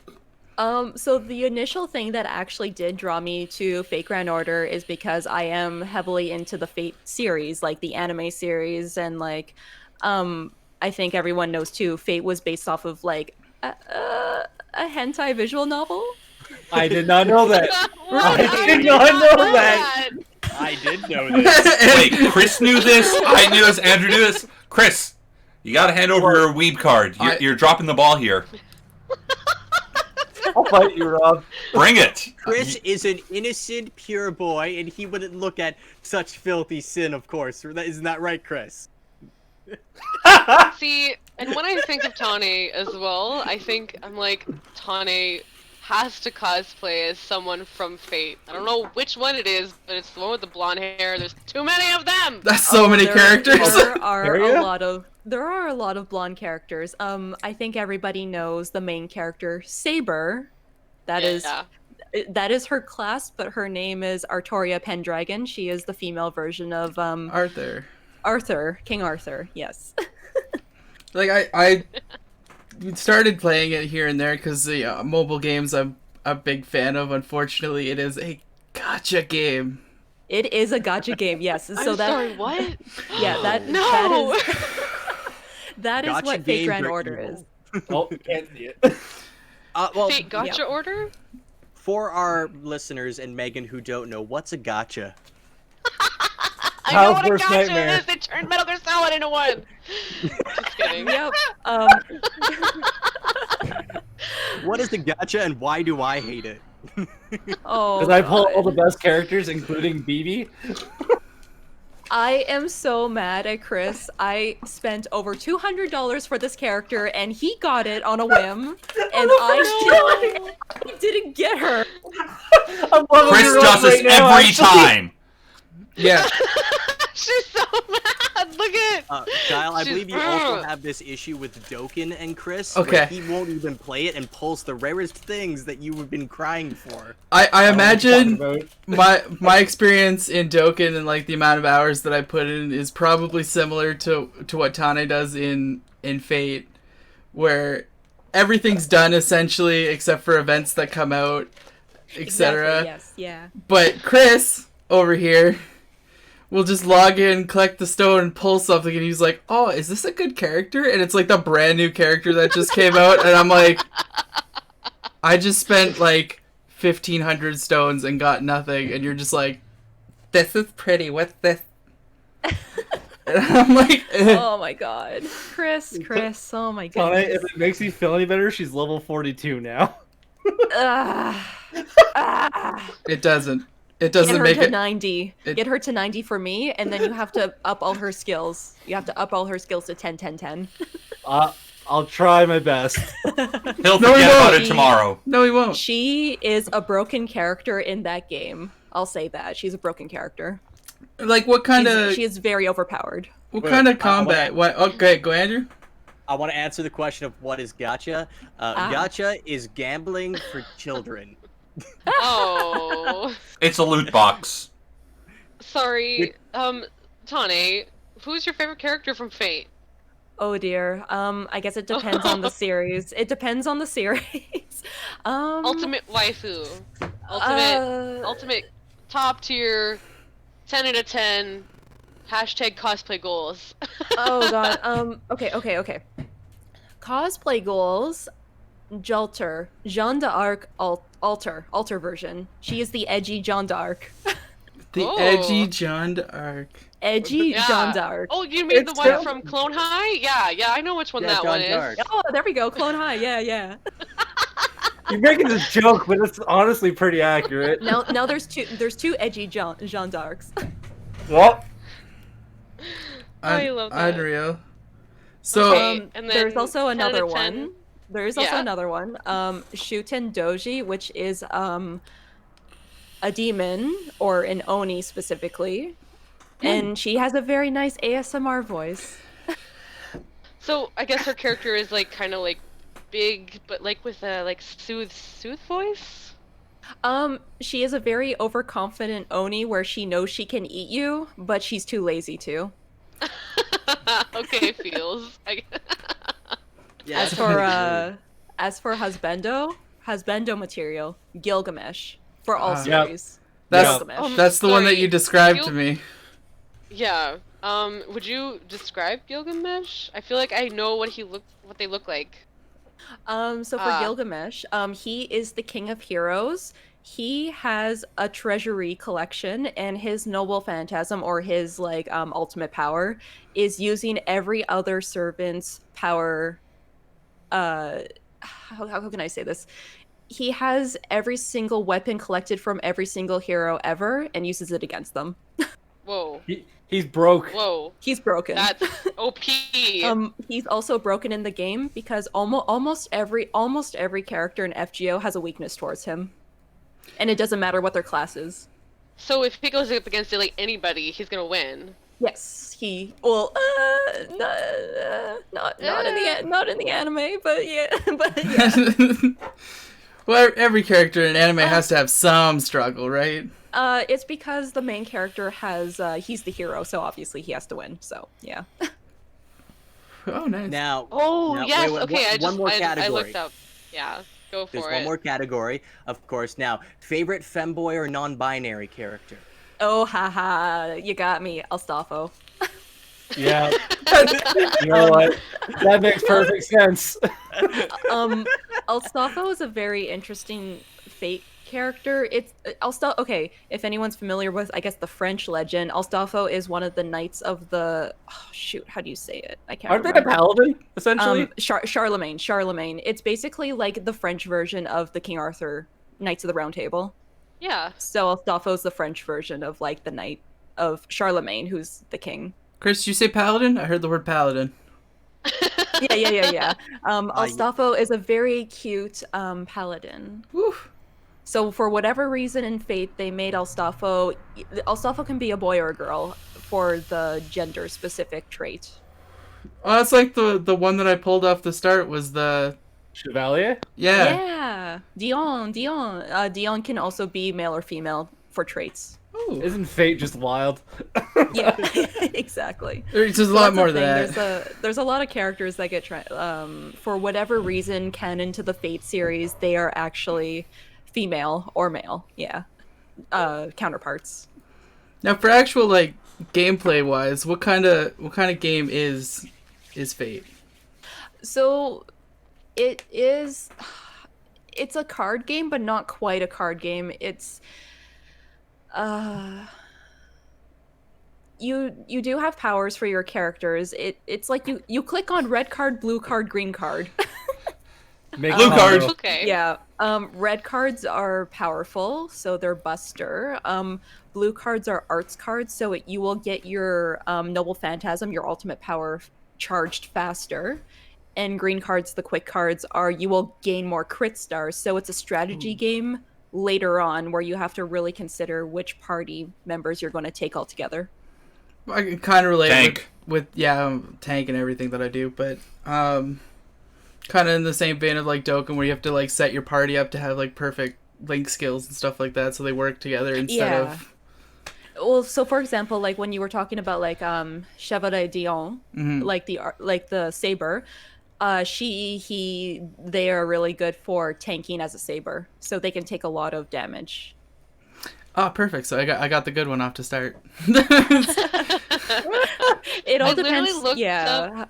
So the initial thing that actually did draw me to Fate Grand Order is because I am heavily into the Fate series, like the anime series, and like, I think everyone knows too, Fate was based off of like a hentai visual novel. I did not know that. I did not know that. I did know this. Wait, Chris knew this. I knew this. Andrew knew this. Chris, you gotta hand over your weeb card. You're dropping the ball here. I'll fight you, Rob. Bring it. Chris is an innocent, pure boy, and he wouldn't look at such filthy sin, of course. Isn't that right, Chris? See, and when I think of Tane as well, I'm like, Tane has to cosplay as someone from Fate. I don't know which one it is, but it's the one with the blonde hair. There's too many of them. That's so many characters. There are a lot of blonde characters. I think everybody knows the main character, Saber. That is her class, but her name is Artoria Pendragon. She is the female version of King Arthur. Yes. Like I started playing it here and there because mobile games I'm a big fan of. Unfortunately, it is a gacha game. It is a gacha game. Yes. So sorry, what? Yeah, that No. that is Gacha what Fate games Grand are Order evil. is. Oh, can't see it. Well, Fate Gotcha Order? for our listeners and Megan who don't know, what's a gacha? I know Kyle's what a worst gotcha nightmare. is! They turned Metal Gear Solid into one! Just kidding. Yep. What is a gacha and why do I hate it? Oh. Because I pull all God. the best characters, including BB. I am so mad at Chris. I spent over $200 for this character, and he got it on a whim, and I didn't get her. I'm loving Chris your does role this right now, every actually. time. Yeah. She's so mad! Look at Kyle, I She's- believe you also have this issue with Dokkan and Chris. Where Okay. he won't even play it and pulls the rarest things that you have been crying for. I imagine Talking about- my experience in Dokkan and like the amount of hours that I put in is probably similar to what Tane does in Fate, where everything's done essentially except for events that come out, etc. Exactly, yes, yeah. But Chris over here will just log in, collect the stone, and pull something, and he's like, "Oh, is this a good character?" And it's like the brand new character that just came out, and I'm like, I just spent like 1,500 stones and got nothing, and you're just like, "This is pretty. What's this?" And I'm like, Oh my god. Chris, oh my Tane, goodness. if it makes you feel any better, she's level 42 now. Ugh. Ah. It doesn't. It Get doesn't her make to it. 90. it- Get her to 90 for me, and then you have to up all her skills. You have to up all her skills to 10, 10, 10. I'll try my best. He'll No, he forget about won't. it tomorrow. No, he won't. She is a broken character in that game. I'll say that. She's a broken character. Like what kind of She is very overpowered. what Wait, kind of I combat? What? Okay, go Andrew. I want to answer the question of what is gacha. Gacha is gambling for children. Oh, It's a loot box. sorry. Tane, who's your favorite character from Fate? Oh dear. I guess it depends on the series. It depends on the series. Ultimate waifu. Ultimate top tier. 10 out of 10. Hashtag cosplay goals. Oh god. Okay. Cosplay goals. Jalter. Jeanne d'Arc alter version. She is the edgy Jeanne d'Arc. The Oh. edgy Jeanne d'Arc. Edgy Yeah. Jeanne d'Arc. Oh, you mean the It's one true. from Clone High? Yeah, I know which one Yeah, that Jeanne one is. d'Arc. Oh, there we go. Clone High. Yeah. You're making this joke, but it's honestly pretty accurate. Now there's two edgy Jeanne d'Arcs. Well, I love that. Unreal. So Okay. And then There's also 10 out of another 10. one. There's also Yeah. another one. Shuten Doji, which is a demon or an oni specifically, and she has a very nice ASMR voice. So I guess her character is like kind of like big, but like with a like soothe voice. She is a very overconfident oni where she knows she can eat you, but she's too lazy to. Okay, feels. Yeah. As for husbando material, Gilgamesh for all Yep. series. that's Gilgamesh. that's the one that Sorry, you described to Gil- me. Yeah. Would you describe Gilgamesh? I feel like I know what they look like. So for Gilgamesh, he is the king of heroes. He has a treasury collection, and his noble phantasm, or his like ultimate power, is using every other servant's power. How can I say this? He has every single weapon collected from every single hero ever, and uses it against them. Whoa. he's broke. Whoa. He's broken. That's OP. He's also broken in the game because almost every character in FGO has a weakness towards him, and it doesn't matter what their class is. So if he goes up against like anybody, he's gonna win. Yes, not in the anime, but yeah, but yeah. Well, every character in anime has to have some struggle, right? It's because the main character has he's the hero, so obviously he has to win. So yeah. Oh, nice. Now. Oh now, yes. wait, Okay. one more I category. looked up. Yeah. Go for There's it. one more category, of course. Now, favorite femboy or non-binary character? Oh haha, you got me, Astolfo. Yeah. You know what? That makes perfect sense. Astolfo is a very interesting Fate character. It's okay, if anyone's familiar with, I guess, the French legend, Astolfo is one of the knights of the shoot, how do you say it? I can't Aren't they remember. a paladin, essentially? Charlemagne. It's basically like the French version of the King Arthur Knights of the Round Table. Yeah. So Astolfo's the French version of like the knight of Charlemagne, who's the king. Chris, did you say paladin? I heard the word paladin. Yeah. Astolfo is a very cute paladin. Whew. So for whatever reason in Fate, they made Astolfo. Astolfo can be a boy or a girl for the gender specific trait. Oh, it's like the one that I pulled off the start was the Chevalier? yeah. Dion. Dion can also be male or female for traits. Ooh. Isn't fate just wild? Yeah, exactly. There's just a So lot that's the more than thing. that. There's a lot of characters that get for whatever reason canon to the Fate series, they are actually female or male. Yeah, counterparts. Now, for actual like gameplay wise, what kind of game is Fate? So it's a card game, but not quite a card game. It's you do have powers for your characters. It's like you click on red card, blue card, green card. Make Blue a card. combo. Okay. Yeah. Red cards are powerful, so they're Buster. Blue cards are arts cards, so you will get your Noble Phantasm, your ultimate power, charged faster. And green cards, the quick cards, are you will gain more crit stars. So it's a strategy game later on where you have to really consider which party members you're going to take all together. I can kind of relate Tank. with tank and everything that I do, but kind of in the same vein of like Dokkan, where you have to like set your party up to have like perfect link skills and stuff like that, so they work together instead of. Well, so for example, like when you were talking about like Chevalier Dion, like the saber, they are really good for tanking as a saber, so they can take a lot of damage. Oh, perfect. So I got the good one off to start. It all I literally depends. looked Yeah.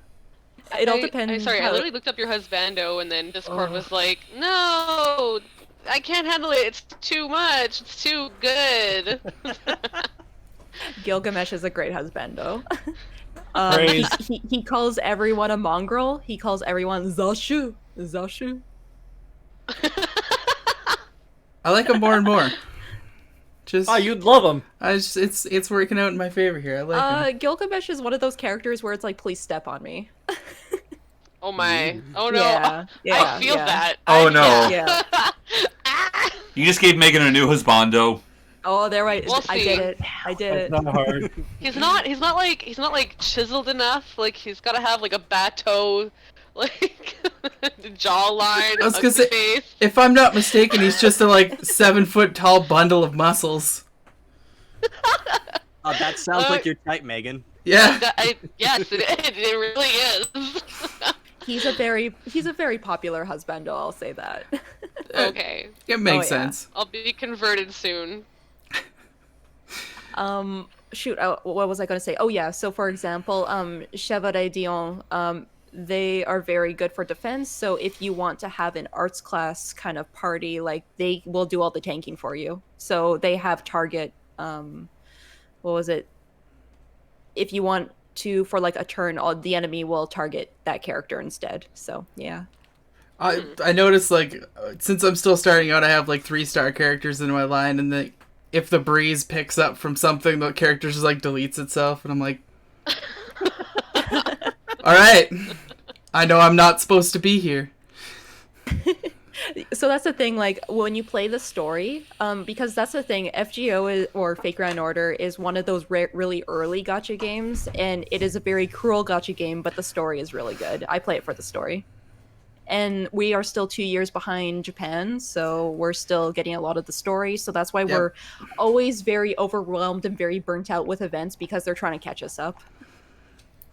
It all depends. I literally looked up your husbando, and then Discord was like, "No, I can't handle it. It's too much. It's too good." Gilgamesh is a great husbando. Praise. He calls everyone a mongrel. He calls everyone Zashu. Zashu. I like him more and more. Just Oh, you'd love him. it's working out in my favor here. I like him. Gilgamesh is one of those characters where it's like, please step on me. Oh my! Oh no! Yeah, I feel yeah. that. Oh, no. Yeah. You just gave Megan a new husbando. Oh, there I We'll I see. did it. I did It's it. not hard. He's not like chiseled enough. Like he's got to have like a bateau, like jawline, I was gonna ugly say, face. if I'm not mistaken, he's just a like 7-foot tall bundle of muscles. That sounds like your type, Megan. Yeah. Yes, it really is. He's a very popular husbando, I'll say that. Okay, It makes Oh, yeah. sense. I'll be converted soon. Shoot, what was I going to say? Oh yeah, so for example, Chevalier Dion, they are very good for defense, so if you want to have an arts class kind of party, like they will do all the tanking for you. So they have target what was it? If you want to, for like a turn, the enemy will target that character instead. So yeah. I noticed, like, since I'm still starting out, I have like 3-star characters in my line, and if the breeze picks up from something, the character just like deletes itself, and I'm like, all right, I know I'm not supposed to be here. So that's the thing, like when you play the story, because that's the thing, or Fake Grand Order is one of those really early gacha games, and it is a very cruel gacha game, but the story is really good. I play it for the story. And we are still 2 years behind Japan, so we're still getting a lot of the story, so that's why we're always very overwhelmed and very burnt out with events, because they're trying to catch us up.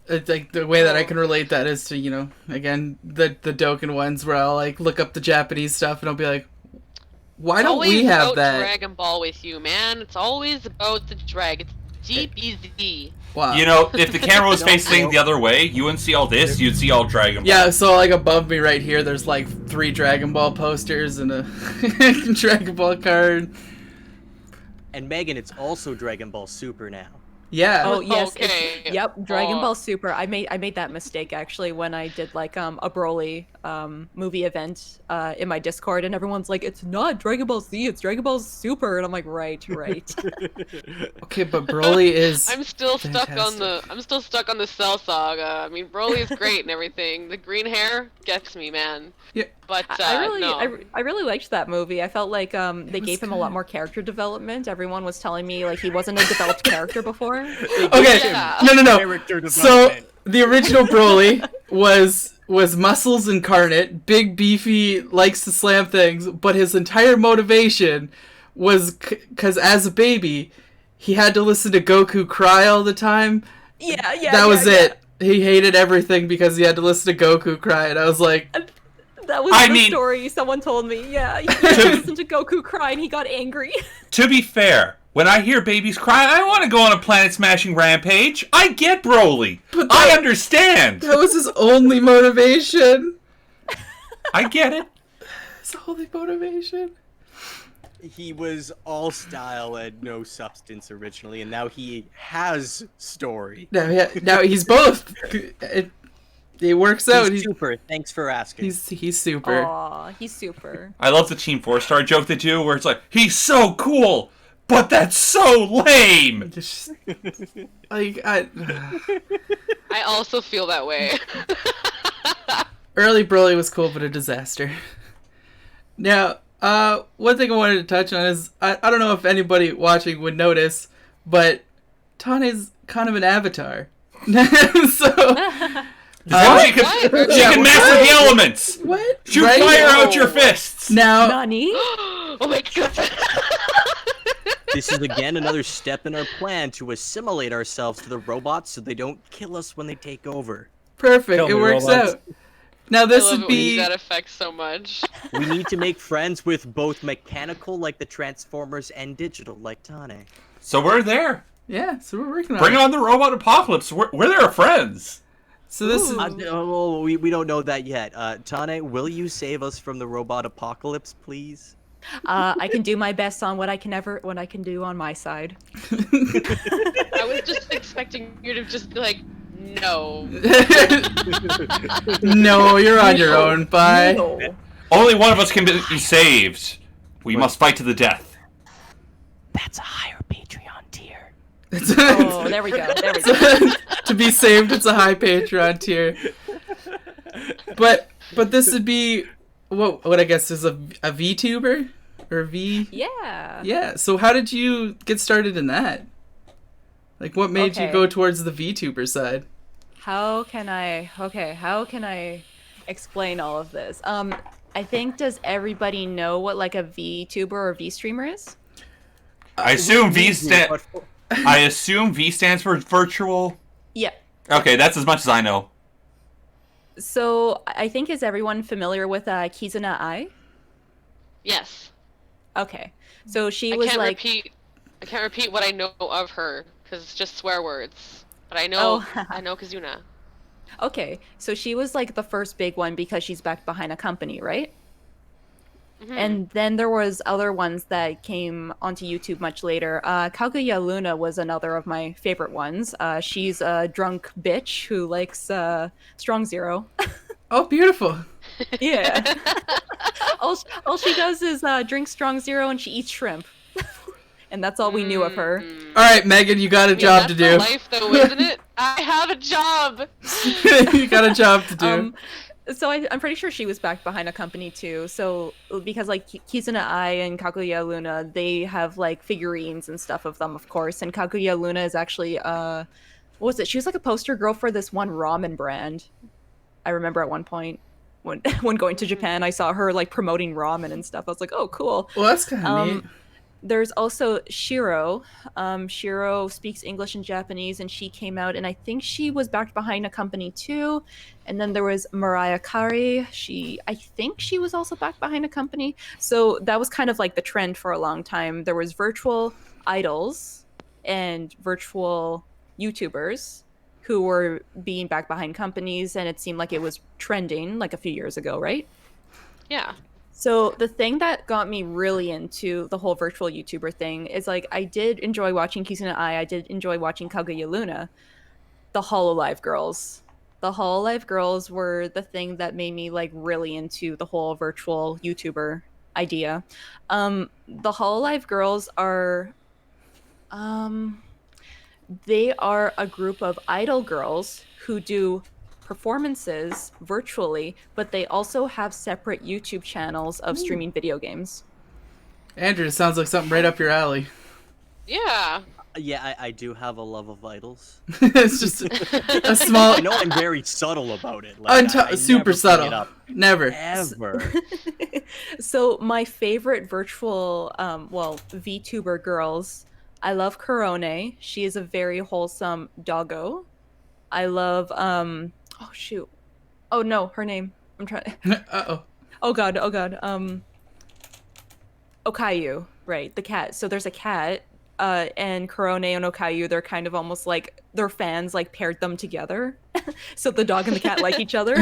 It's like the way that I can relate that is to, again, the Dokkan ones where I'll like look up the Japanese stuff and I'll be like, why don't we have about that? Dragon Ball with you, man. It's always about the drag. It's DBZ. Wow. You know, if the camera was facing the other way, you wouldn't see all this, you'd see all Dragon Ball. Yeah, so like above me right here, there's like 3 Dragon Ball posters and a Dragon Ball card. And Megan, it's also Dragon Ball Super now. Yeah. Oh yes, Okay. yep, Dragon Oh. Ball Super. I made that mistake actually when I did like a Broly movie event in my Discord, and everyone's like, "It's not Dragon Ball Z, it's Dragon Ball Super," and I'm like, "Right." Okay, but Broly is. I'm still stuck fantastic. on the Cell Saga. I mean, Broly is great and everything. The green hair gets me, man. Yeah. But I really liked that movie. I felt like they was gave him a lot good. more character development. Everyone was telling me like he wasn't a developed character before. Okay. Yeah. No. Character So development. the original Broly was muscles incarnate, big beefy, likes to slam things, but his entire motivation was because as a baby, he had to listen to Goku cry all the time. Yeah. That was it. He hated everything because he had to listen to Goku cry, and I was like, That was the story someone told me. Yeah, he listened to Goku cry and he got angry. To be fair, when I hear babies cry, I want to go on a planet-smashing rampage. I get Broly. I understand. that was his only motivation. I get it. His only motivation. He was all style and no substance originally, and now he has story. Now he's both. it works out. He's super. Thanks for asking. He's super. Aw, he's super. I love the Team 4-star joke they do, where it's like, he's so cool, but that's so lame. Just, like I also feel that way. early Broly was cool, but a disaster. Now, one thing I wanted to touch on is I don't know if anybody watching would notice, but Tane's kind of an avatar. So. She can master the elements. What? Shoot Right? fire out your fists. Now, Nani? Oh my god. This is again another step in our plan to assimilate ourselves to the robots so they don't kill us when they take over. perfect. Kill It me, works robots. out. Now I this love would it when you be use that effect so much. We need to make friends with both mechanical, like the Transformers, and digital, like Tane. So we're there. yeah. So we're working on Bring it. on the robot apocalypse. We're their friends. So this is We don't know that yet. Tane, will you save us from the robot apocalypse, please? I can do my best on what I can do on my side. I was just expecting you to just be like, no. no. You're on your own. Bye. No. Only one of us can be saved. We must fight to the death. That's a higher Patreon tier. Oh, there we go. There we go. To be saved, it's a high Patreon tier. But this would be what I guess is a VTuber or a V. Yeah. Yeah. So how did you get started in that? Like, what made you Okay. go towards the VTuber side? How can I explain all of this? I think, does everybody know what like a VTuber or V streamer is? I assume V stands for virtual. Yeah. Okay, that's as much as I know. So I think, is everyone familiar with Kizuna Ai? Yes. Okay. So she I was can't like repeat what I know of her because it's just swear words. But I know Oh. I know Kazuna. Okay. So she was like the first big one because she's backed behind a company, right? Mhm. And then there was other ones that came onto YouTube much later. Kaguya Luna was another of my favorite ones. She's a drunk bitch who likes Strong Zero. Oh, beautiful. Yeah. all she does is drink Strong Zero and she eats shrimp. And that's all we knew of her. All right, Megan, you got a job to that's the do. life though, isn't it? I have a job. You got a job to do. So I'm pretty sure she was backed behind a company too. So because like Kizuna Ai and Kaguya Luna, they have like figurines and stuff of them, of course. And Kaguya Luna is actually what was it? She was like a poster girl for this one ramen brand. I remember at one point when when going to Japan, I saw her like promoting ramen and stuff. I was like, oh, cool. Well, that's kind of neat. There's also Shiro. Shiro speaks English and Japanese, and she came out, and I think she was backed behind a company too. And then there was Mariah Carey. I think she was also backed behind a company. So that was kind of like the trend for a long time. There was virtual idols and virtual YouTubers who were being backed behind companies, and it seemed like it was trending like a few years ago, right? Yeah. So the thing that got me really into the whole virtual YouTuber thing is like I did enjoy watching Kizuna Ai. I did enjoy watching Kaguya Luna. The Hololive girls. The Hololive girls were the thing that made me like really into the whole virtual YouTuber idea. The Hololive girls are they are a group of idol girls who do performances virtually, but they also have separate YouTube channels of streaming video games. Andrew, it sounds like something right up your alley. Yeah. Yeah, I do have a love of idols. It's just a small, I know I'm very subtle about it. Like, I super never bring subtle. it up, Never. ever. So my favorite virtual, VTuber girls, I love Korone. She is a very wholesome doggo. I love, oh shoot. Oh no, her name. I'm trying. Uh-oh. Oh god. Okayu, right? The cat. So there's a cat, and Korone and Okayu. They're kind of almost like their fans like paired them together. So the dog and the cat like each other.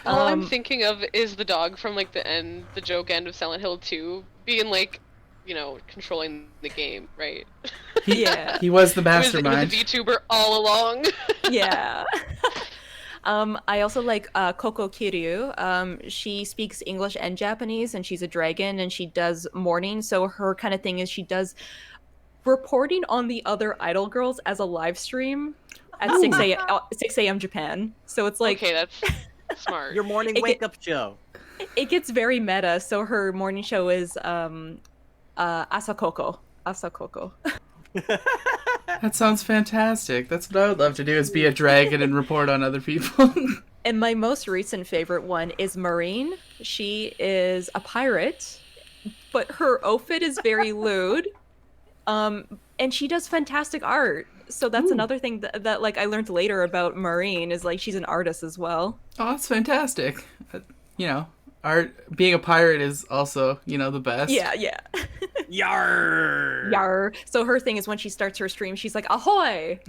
All I'm thinking of is the dog from like the joke end of Silent Hill 2 being like, you know, controlling the game, right? Yeah. He was the It was mastermind. a VTuber all along. Yeah. I also like Koko Kiryu. She speaks English and Japanese, and she's a dragon, and she does morning. So her kind of thing is she does reporting on the other idol girls as a live stream at 6 a.m. Japan. So it's like Okay, that's smart. Your morning It wake up show. it gets very meta. So her morning show is Asakoko. Asakoko. That sounds fantastic. That's what I would love to do, is be a dragon and report on other people. And my most recent favorite one is Marine. She is a pirate, but her outfit is very lewd. And she does fantastic art. So that's another thing that like I learned later about Marine is like she's an artist as well. Oh, that's fantastic. You know, art, being a pirate is also, you know, the best. Yeah. Yar. Yar. So her thing is when she starts her stream, she's like, ahoy!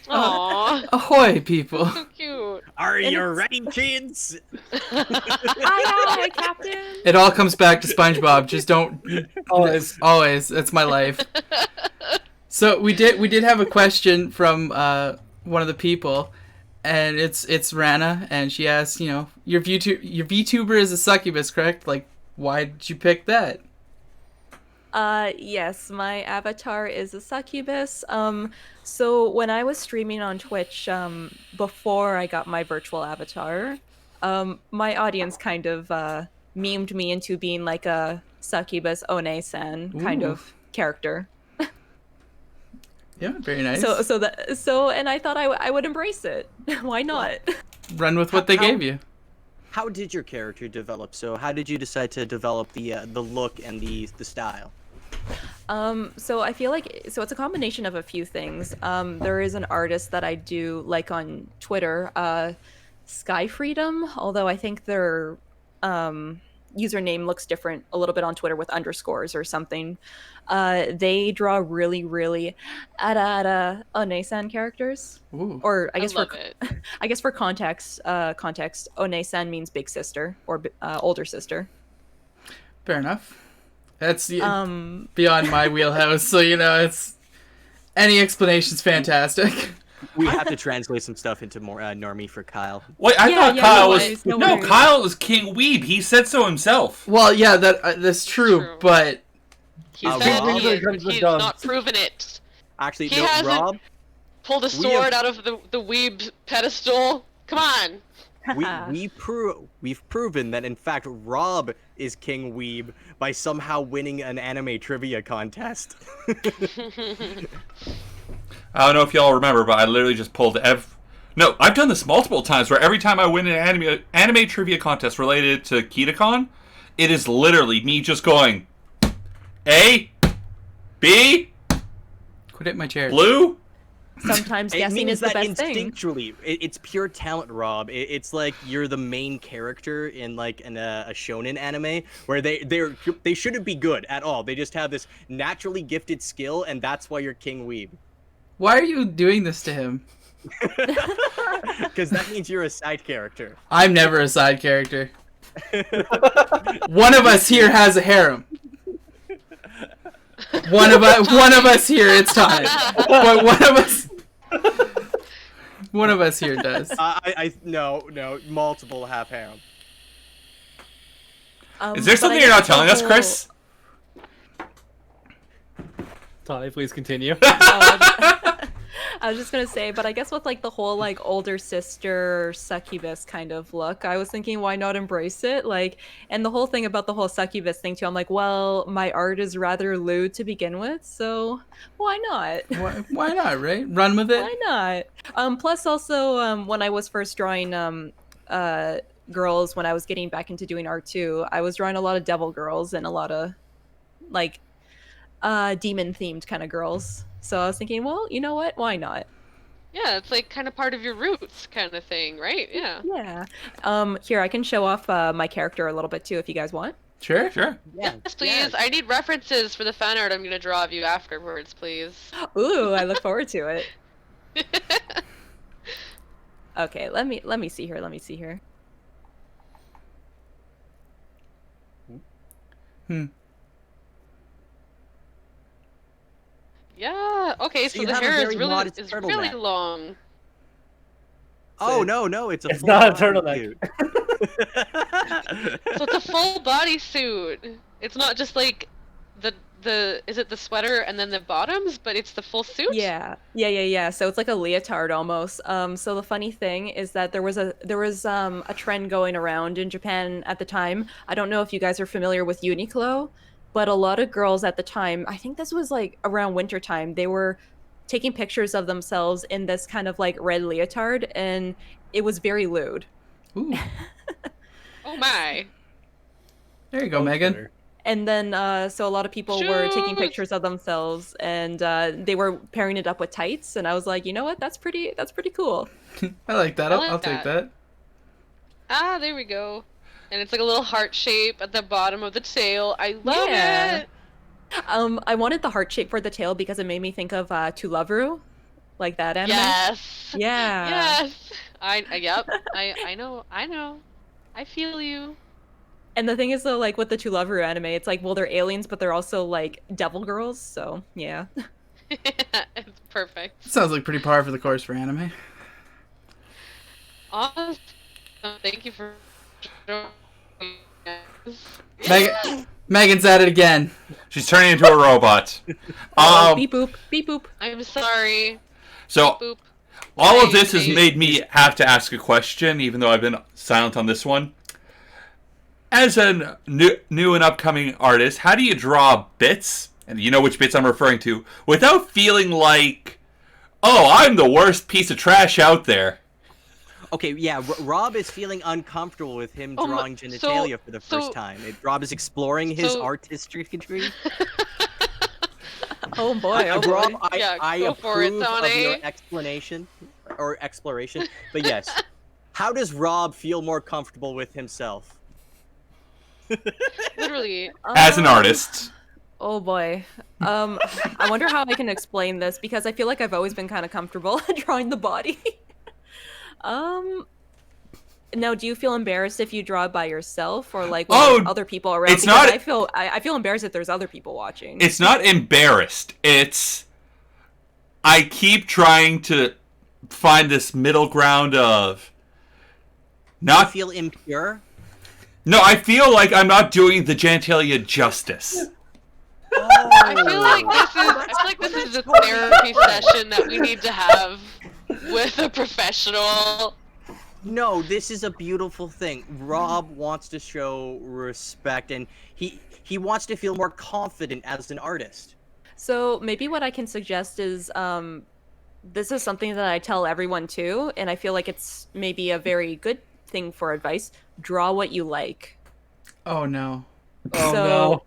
Aww, Ahoy, people. so cute. Are And you it's- ready, kids? Aye, aye, Captain! It all comes back to SpongeBob. Just don't Always. always. That's my life. So we did have a question from one of the people, and it's Rana, and she asked, you know, your VTuber is a succubus, correct? Like, why did you pick that? Yes, my avatar is a succubus. So when I was streaming on Twitch, before I got my virtual avatar, my audience kind of memed me into being like a succubus One-san kind Ooh. of character. Yeah, very nice. And I thought I would embrace it. Why not? Run with what they gave you. How did your character develop? So how did you decide to develop the look and the style? So I feel like it's a combination of a few things. There is an artist that I do like on Twitter, Sky Freedom, although I think their username looks different a little bit on Twitter with underscores or something. They draw really ara One-san characters. Ooh. Or I guess love it. I guess for context, One-san means big sister or older sister. Fair enough. That's beyond my wheelhouse, so you know, it's any explanation's fantastic. We have to translate some stuff into more normie for Kyle. Wait, I thought Kyle no was- worries, no no, worries. Kyle was King Weeb. He said so himself. Well, yeah, that's true, True. but He Rob? said he is, Comes but the he's dubs. not proven it. Actually, He no, hasn't- Rob. Pulled a We sword have- out of the weeb pedestal. Come on. We've proven that in fact Rob is King Weeb by somehow winning an anime trivia contest. I don't know if y'all remember, but I literally just pulled No, I've done this multiple times where every time I win an anime trivia contest related to Kitakon, it is literally me just going A, B, quit at my chair. blue. Sometimes It guessing means is the that best thing. instinctually, it's pure talent, Rob. It's like you're the main character in like a shonen anime where they shouldn't be good at all. They just have this naturally gifted skill, and that's why you're King Weeb. Why are you doing this to him? Because that means you're a side character. I'm never a side character. One of us here has a harem. One of us here, it's time. But one of us here does. No, multiple have harem. Is there But something I you're not guess the telling us, whole- Chris? Tani, please continue. I was just gonna say, but I guess with like the whole like older sister succubus kind of look, I was thinking why not embrace it? Like, and the whole thing about the whole succubus thing too, I'm like, well, my art is rather lewd to begin with, so why not? Why not, right? Run with it. Why not? Plus also, when I was first drawing girls when I was getting back into doing art too, I was drawing a lot of devil girls and a lot of like demon themed kind of girls. So I was thinking, well, you know what? Why not? Yeah, it's like kind of part of your roots kind of thing, right? Yeah. Yeah. Here, I can show off my character a little bit too if you guys want. Sure. Sure. Yes, please. I need references for the fan art I'm gonna draw of you afterwards, please. Ooh, I look forward to it. Okay, let me see here. Let me see here. Yeah. Okay, So so you the have a hair very is really modest turtleneck. long. Oh no, it's a It's full not a body turtleneck. So it's a full body suit. It's not just like the is it the sweater and then the bottoms, but it's the full suit? Yeah. So it's like a leotard almost. So the funny thing is that there was a trend going around in Japan at the time. I don't know if you guys are familiar with Uniqlo, but a lot of girls at the time, I think this was like around winter time, they were taking pictures of themselves in this kind of like red leotard, and it was very lewd. Ooh, Oh my. there you go, Oh, Megan. Twitter. And then, so a lot of people were taking Shoes! pictures of themselves, and they were pairing it up with tights. And I was like, you know what? That's pretty cool. I like that. I I'll, like I'll take that. that. Ah, there we go. And it's like a little heart shape at the bottom of the tail. I love Yeah. it. I wanted the heart shape for the tail because it made me think of To Love-Ru, like that anime. Yes. Yeah. Yes. Yep. I know. I feel you. And the thing is, though, like with the To Love-Ru anime, it's like, well, they're aliens, but they're also like devil girls. So yeah. It's perfect. Sounds like pretty par for the course for anime. Awesome. Thank you for showing Megan's at it again. She's turning into a robot. Beep boop, beep boop. I'm sorry. So Boop. all of this has made me have to ask a question, even though I've been silent on this one. As a new and upcoming artist, how do you draw bits, and you know which bits I'm referring to, without feeling like, oh, I'm the worst piece of trash out there? Okay, yeah, Rob is feeling uncomfortable with him Oh, drawing genitalia for the first time. Rob is exploring his artistry. Oh boy, oh Rob, boy. I go for it, approve of Tony. your explanation or exploration. But yes, how does Rob feel more comfortable with himself? Literally. As an artist. Oh boy. I wonder how I can explain this because I feel like I've always been kind of comfortable drawing the body. Now, do you feel embarrassed if you draw by yourself or like when there's other people around? It's Because not. I feel embarrassed if there's other people watching. It's not embarrassed. It's I keep trying to find this middle ground of Do you not. feel impure? No, I feel like I'm not doing the genitalia justice. I feel like this is a therapy session that we need to have with a professional. No, this is a beautiful thing. Rob wants to show respect, and he wants to feel more confident as an artist. So maybe what I can suggest is this is something that I tell everyone too, and I feel like it's maybe a very good thing for advice. Draw what you like. Oh no. Oh So,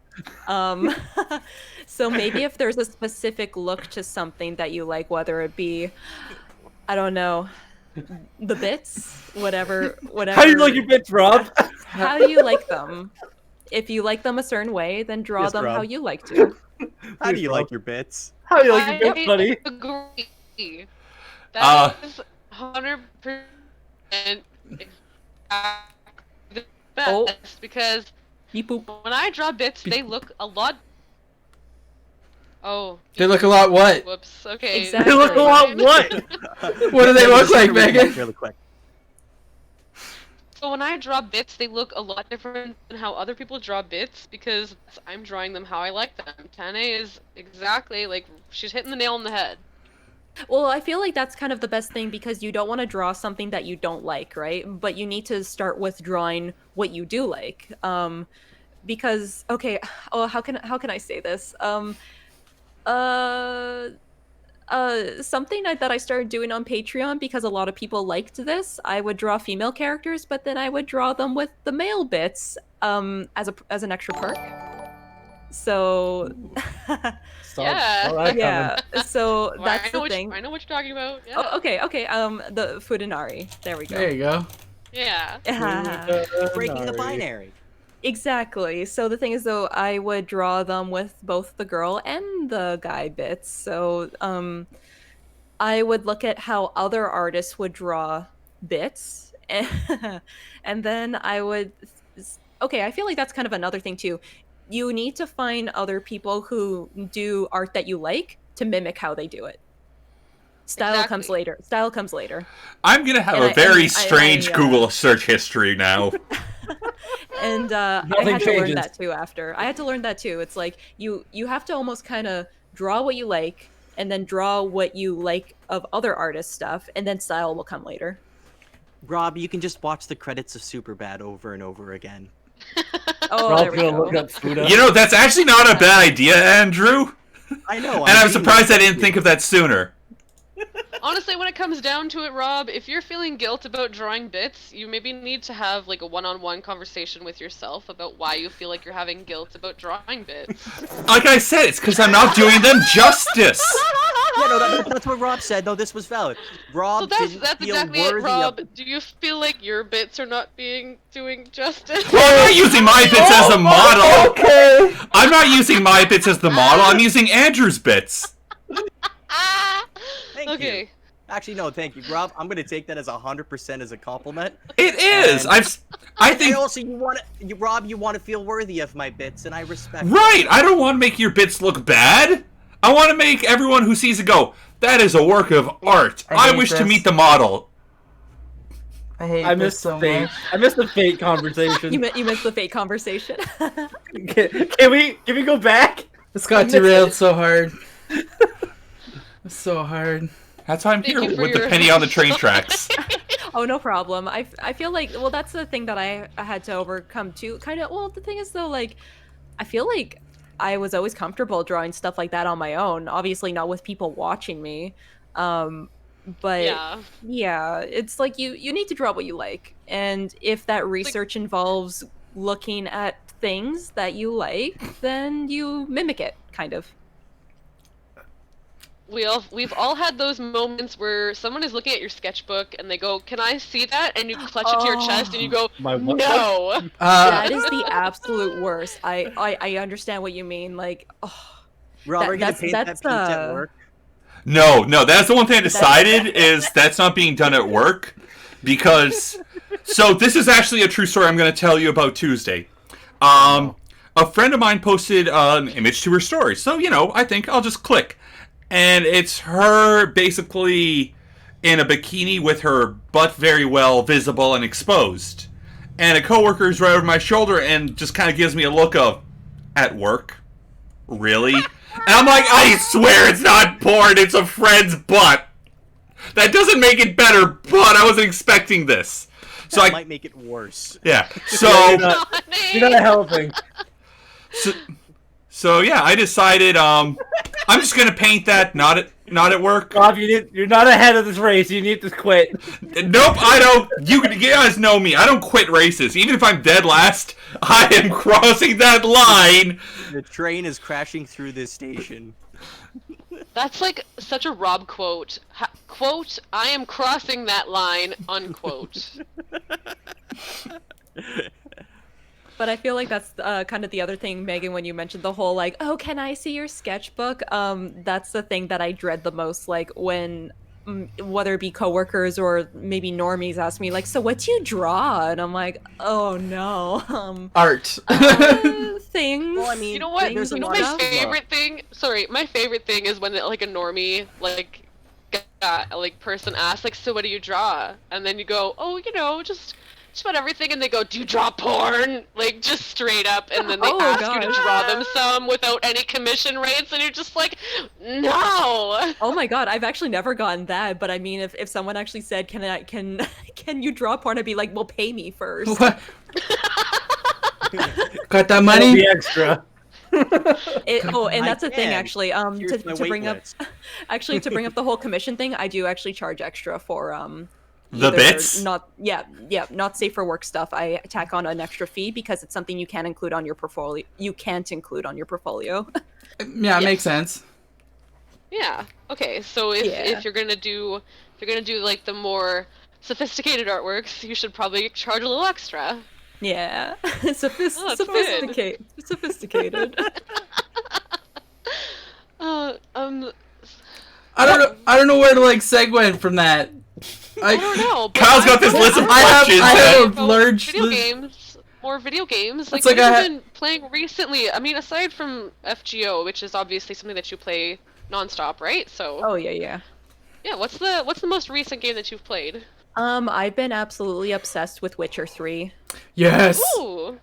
no. So maybe if there's a specific look to something that you like, whether it be, I don't know, the bits, whatever. How do you like your bits, Rob? How do you like them? If you like them a certain way, then draw Yes, them Rob. how you like to. How do you Rob. like your bits? How do you like your bits, buddy? Agree. That is 100% the best Oh. because Beep boop. when I draw bits, they look a lot. Oh. They look a lot what? Whoops. Okay. Exactly. They look a lot what? What do they look like, Megan? Really quick. So when I draw bits, they look a lot different than how other people draw bits because I'm drawing them how I like them. Tane is exactly like she's hitting the nail on the head. Well, I feel like that's kind of the best thing because you don't want to draw something that you don't like, right? But you need to start with drawing what you do like. Because okay, oh, how can I say this? Something that I started doing on Patreon because a lot of people liked this. I would draw female characters, but then I would draw them with the male bits as an extra perk. So Yeah. Saw that yeah, coming. so Well, that's I know the thing. I know what you're talking about. Yeah. Oh, okay. The Fudanari. There we go. There you go. Yeah. Breaking the Fudanari. binary. Exactly. So the thing is, though, I would draw them with both the girl and the guy bits. So I would look at how other artists would draw bits, and then I would. Okay, I feel like that's kind of another thing too. You need to find other people who do art that you like to mimic how they do it. Style comes Exactly. later. Style comes later. I'm gonna have And a very I- strange Google search history now. And I Nothing had to learn changes. that too after. I had to learn that too. It's like you have to almost kind of draw what you like and then draw what you like of other artists' stuff, and then style will come later. Rob, you can just watch the credits of Superbad over and over again. Oh, Rob's there we gonna go. look up Fuda. You know, that's actually not a bad idea, Andrew. I know. And I'm being surprised I didn't nice. think of that sooner. Honestly, when it comes down to it, Rob, if you're feeling guilt about drawing bits, you maybe need to have like a one-on-one conversation with yourself about why you feel like you're having guilt about drawing bits. Like I said, it's because I'm not doing them justice. Yeah, no, that's what Rob said. No, this was valid. Rob So that's didn't that's feel exactly it, worthy Rob. of. Do you feel like your bits are not doing justice? Well, I'm not using my bits as the model. Okay. I'm not using my bits as the model. I'm using Andrew's bits. Thank Okay. you. Actually, no, thank you, Rob. I'm gonna take that as 100% as a compliment. It is. And- I And think. also, Rob, you want to feel worthy of my bits, and I respect. Right. I don't want to make your bits look bad. I want to make everyone who sees it go, that is a work of art. I I hate wish to this. meet the model. I hate I this missed so fate. much. I missed the fate conversation. You missed the fate conversation. Can we go back? This got derailed so hard. It's so hard. That's why I'm Thank here you for with the your- penny on the train tracks. Oh, no problem. I feel like, well, that's the thing that I had to overcome too. Kind of, well, the thing is though, like, I feel like I was always comfortable drawing stuff like that on my own. Obviously not with people watching me. But yeah, it's like you need to draw what you like. And if that research involves looking at things that you like, then you mimic it, kind of. We've all had those moments where someone is looking at your sketchbook and they go, "Can I see that?" And you clutch it to your chest and you go, My what? "No." That is the absolute worst. I understand what you mean. Like, oh, Rob, are you gonna that's- paint that that's, piece at work? No, that's the one thing I decided is that's not being done at work because. So this is actually a true story I'm going to tell you about Tuesday. A friend of mine posted an image to her story, so I think I'll just click, and it's her basically in a bikini with her butt very well visible and exposed, and a coworker is right over my shoulder and just kind of gives me a look of, at work, really? And I'm like, I swear it's not porn, it's a friend's butt. That doesn't make it better, but I wasn't expecting this. So That might make it worse. yeah. So You're not helping. so yeah, I decided I'm just gonna paint that not at work. Rob, you're not ahead of this race. You need to quit. Nope, I don't. You guys know me. I don't quit races. Even if I'm dead last, I am crossing that line. The train is crashing through this station. That's like such a Rob quote. Quote, "I am crossing that line," unquote. But I feel like that's kind of the other thing, Megan, when you mentioned the whole like, oh, can I see your sketchbook? That's the thing that I dread the most. Like when, whether it be coworkers or maybe normies ask me like, so what do you draw? And I'm like, oh no, Art. things. Well, I mean, You know what? There's a You know lot my of- favorite thing? Sorry, my favorite thing is when like a normie like person asks like, "So what do you draw?" And then you go, "Oh, just about everything," and they go, "Do you draw porn?" Like just straight up, and then they Oh, ask you to gosh. draw them some without any commission rates, and you're just like, "No." Oh my god, I've actually never gotten that. But I mean, if someone actually said, can you draw porn? I'd be like, well, pay me first. What? Got that That'll money? be extra. And that's the thing can. actually. Here's my To bring wait up, list. actually to bring up the whole commission thing, I do actually charge extra for The either bits? not safe for work stuff. I tack on an extra fee because it's something you can't include on your portfolio. You can't include on your portfolio. Yeah, it makes sense. Yeah. Okay. So if you're gonna do like the more sophisticated artworks, you should probably charge a little extra. Yeah, Oh, that's good. sophisticated. I don't know where to like segue from that. I don't know. but Kyle's got this I- list of I have- questions. I have that- a large video list. games. More video games. Like, It's like what I have you ha- been playing recently? I mean, aside from FGO, which is obviously something that you play nonstop, right? So. Oh yeah. Yeah, what's the most recent game that you've played? I've been absolutely obsessed with Witcher 3. Yes. Ooh.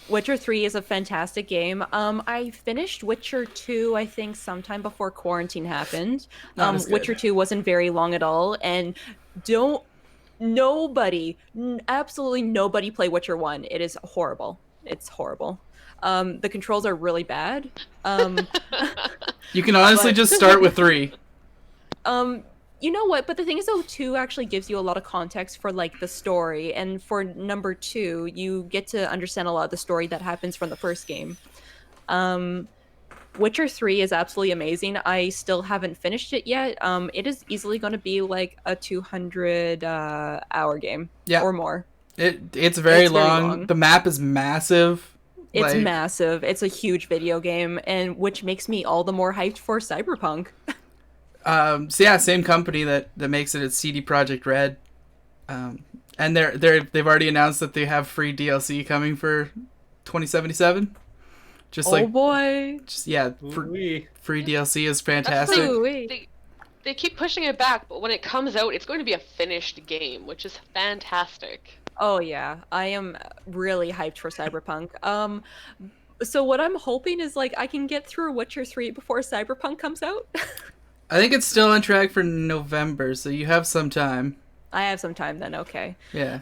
Witcher 3 is a fantastic game. I finished Witcher 2, I think, sometime before quarantine happened. Not as good. Witcher 2 wasn't very long at all, and don't absolutely nobody play Witcher 1. It is horrible. It's horrible. The controls are really bad. You can honestly But- just start with 3. You know what? But the thing is, though, 2 actually gives you a lot of context for like the story, and for number 2, you get to understand a lot of the story that happens from the first game. Witcher 3 is absolutely amazing. I still haven't finished it yet. It is easily going to be like a 200 hour game Yeah. or more. It's very long. The map is massive. It's Like, massive. It's a huge video game, and which makes me all the more hyped for Cyberpunk. So yeah, same company that makes it. It's CD Projekt Red, and they've already announced that they have free DLC coming for 2077. Just Oh like, boy! just yeah, Ooh-wee. free DLC is That's fantastic. like- Ooh-wee. They keep pushing it back, but when it comes out, it's going to be a finished game, which is fantastic. Oh yeah, I am really hyped for Cyberpunk. So what I'm hoping is like I can get through Witcher 3 before Cyberpunk comes out. I think it's still on track for November, so you have some time. I have some time then, okay. Yeah.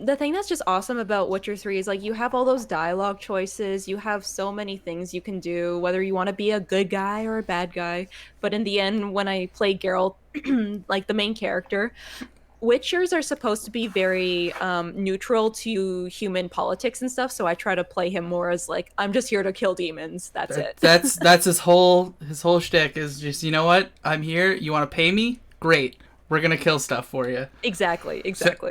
The thing that's just awesome about Witcher 3 is like you have all those dialogue choices, you have so many things you can do, whether you want to be a good guy or a bad guy. But in the end, when I play Geralt, like the main character, Witchers are supposed to be very neutral to human politics and stuff, so I try to play him more as like I'm just here to kill demons. That's it. That's his whole shtick is just, you know what? I'm here. You want to pay me? Great. We're gonna kill stuff for you. Exactly.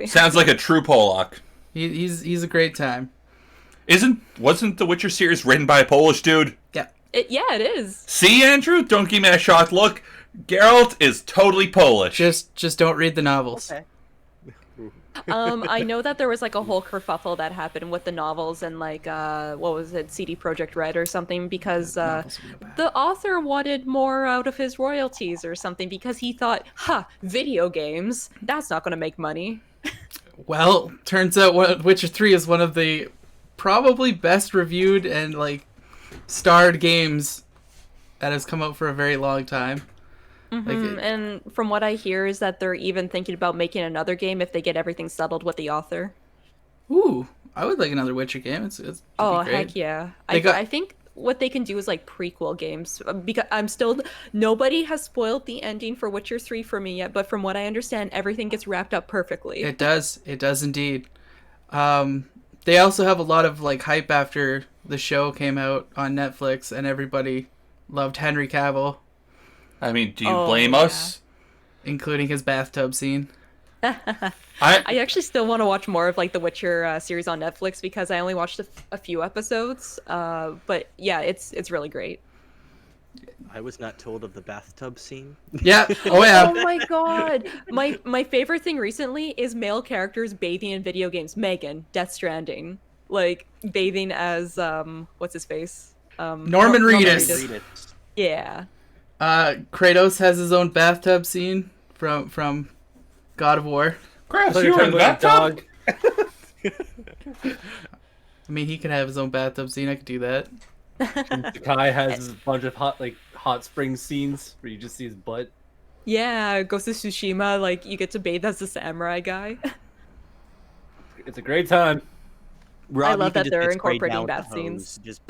Sounds like a true Pollock. He's a great time. Wasn't the Witcher series written by a Polish dude? Yeah. Yeah, it is. See, Andrew? Don't give me that shocked look. Geralt is totally Polish. Just don't read the novels. Okay. I know that there was like a whole kerfuffle that happened with the novels and like what was it, CD Projekt Red or something, because Novels are real bad. the author wanted more out of his royalties or something because he thought, video games, that's not going to make money. Well, turns out Witcher 3 is one of the probably best reviewed and like starred games that has come out for a very long time. And from what I hear is that they're even thinking about making another game if they get everything settled with the author. Ooh, I would like another Witcher game. It'd Oh, be great. heck yeah. They got- I think what they can do is like prequel games because nobody has spoiled the ending for Witcher 3 for me yet, but from what I understand, everything gets wrapped up perfectly. It does indeed. They also have a lot of like hype after the show came out on Netflix, and everybody loved Henry Cavill, I mean, do you Oh, blame yeah. us? including his bathtub scene. I actually still want to watch more of like the Witcher series on Netflix because I only watched a few episodes. But yeah, it's really great. I was not told of the bathtub scene. Yeah. Oh yeah. Oh my god, my favorite thing recently is male characters bathing in video games. Megan, Death Stranding, like bathing as what's his face? Norman Reedus. Read it. Yeah. Kratos has his own bathtub scene from God of War. Chris, So you you're were in talking the about a bathtub? dog. I mean, he could have his own bathtub scene. I could do that. Kai has a bunch of hot spring scenes where you just see his butt. Yeah, Ghost of Tsushima, like you get to bathe as the samurai guy. It's a great time. Rob, love you can that just they're get sprayed incorporating down with bath the hose. scenes. Just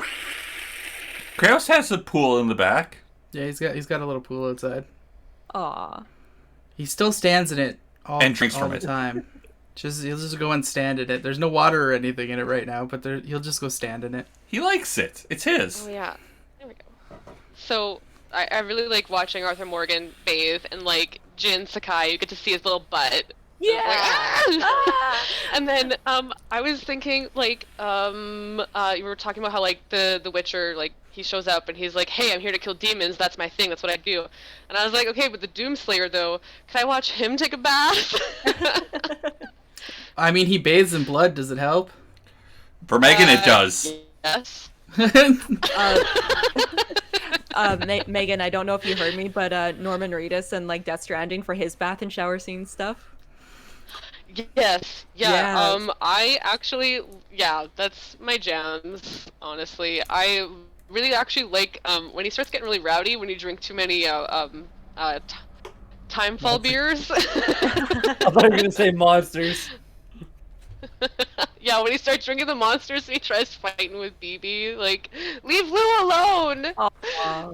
Kratos has a pool in the back. Yeah, he's got a little pool outside. Aw. He still stands in it all, And drinks all from the it. time. He'll just go and stand in it. There's no water or anything in it right now, but he'll just go stand in it. He likes it. It's his. Oh yeah, there we go. So I really like watching Arthur Morgan bathe, and like Jin Sakai, you get to see his little butt. Yeah. Like, ah! And then I was thinking like you were talking about how like the Witcher, like he shows up and he's like, hey, I'm here to kill demons, that's my thing, that's what I do. And I was like, okay, but the Doomslayer though, can I watch him take a bath? I mean, he bathes in blood. Does it help? For Megan, it does. Yes. Megan, I don't know if you heard me, but Norman Reedus and like Death Stranding for his bath and shower scene stuff. Yes, yeah. Yes. I actually, yeah, that's my jams. Honestly, I really actually like when he starts getting really rowdy when you drink too many Timefall beers. I thought you were gonna say monsters. Yeah, when he starts drinking the monsters and he tries fighting with BB, like, leave Lou alone! Aw.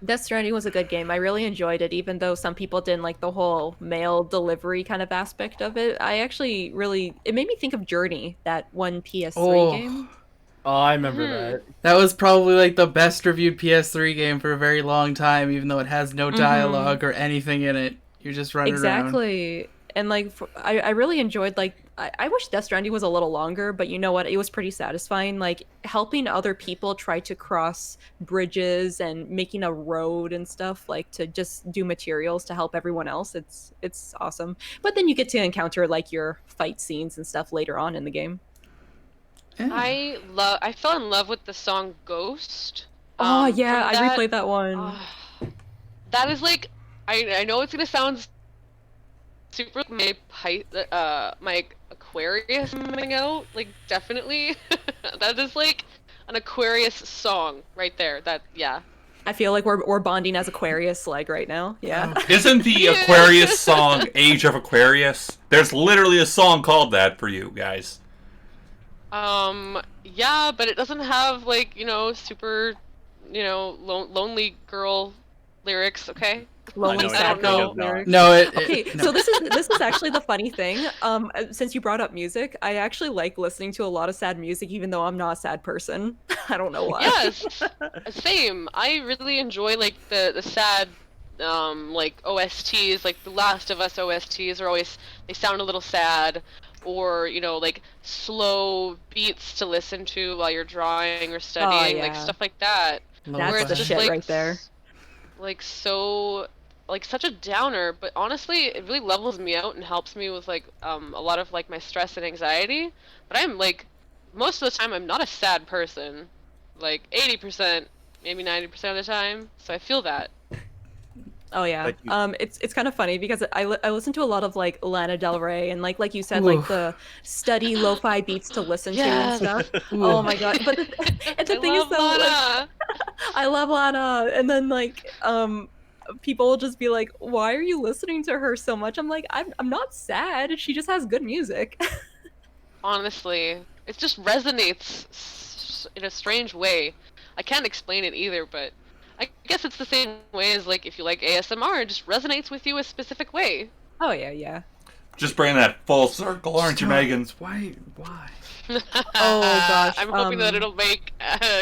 Death Stranding was a good game. I really enjoyed it, even though some people didn't like the whole mail delivery kind of aspect of it. I actually really, it made me think of Journey, that one PS3 game. Oh, I remember that. That was probably like the best reviewed PS3 game for a very long time, even though it has no dialogue or anything in it. You're just running around. Exactly. And like, I really enjoyed like, I wish Death Stranding was a little longer, but you know what? It was pretty satisfying. Like helping other people try to cross bridges and making a road and stuff, like to just do materials to help everyone else. It's awesome. But then you get to encounter like your fight scenes and stuff later on in the game. Yeah. I fell in love with the song Ghost. Oh yeah, from I replayed that one. That is like, I know it's gonna sound super my Aquarius coming out, like definitely. That is like an Aquarius song right there. That, yeah. I feel like we're bonding as Aquarius like right now. Yeah. Isn't the Aquarius song Age of Aquarius? There's literally a song called that for you guys. Yeah, but it doesn't have like, super, lonely girl lyrics, okay? Lonely I sad know girl it does lyrics. No, Okay, no. so this is actually the funny thing. Since you brought up music, I actually like listening to a lot of sad music, even though I'm not a sad person. I don't know why. Yes, same. I really enjoy like the sad, like OSTs, like the Last of Us OSTs are always, they sound a little sad, or like slow beats to listen to while you're drawing or studying, like yeah. stuff like that. That's where the it's just shit like right there. like so like such a downer, but honestly it really levels me out and helps me with like a lot of like my stress and anxiety. But I'm like, most of the time I'm not a sad person, like 80%, maybe 90% of the time, so I feel that. Oh yeah. But you- It's kind of funny because I listen to a lot of like Lana Del Rey and like you said, like Oof. the study lo-fi beats to listen Yes. to and stuff. Oh my god! But and the I thing is love though, like, Lana. I love Lana, and then like people will just be like, "Why are you listening to her so much?" I'm like, I'm not sad. She just has good music. Honestly, it just resonates in a strange way. I can't explain it either, but I guess it's the same way as like if you like ASMR, it just resonates with you a specific way. Oh yeah, yeah. Just bring that full circle, aren't you, Stop. Megan? Why? Oh, gosh, I'm hoping that it'll make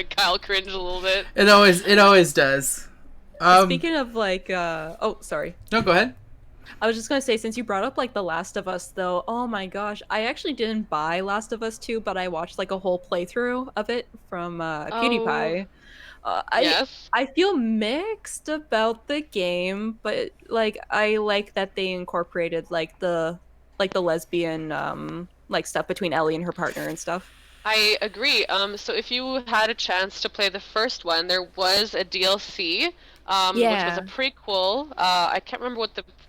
Kyle cringe a little bit. It always does. Speaking of like, oh sorry. No, go ahead. I was just gonna say, since you brought up like The Last of Us, though, oh my gosh, I actually didn't buy Last of Us 2, but I watched like a whole playthrough of it from PewDiePie. Yes. I feel mixed about the game, but like I like that they incorporated like the lesbian like stuff between Ellie and her partner and stuff. I agree. So if you had a chance to play the first one, there was a DLC, which was Yeah. a prequel. I can't remember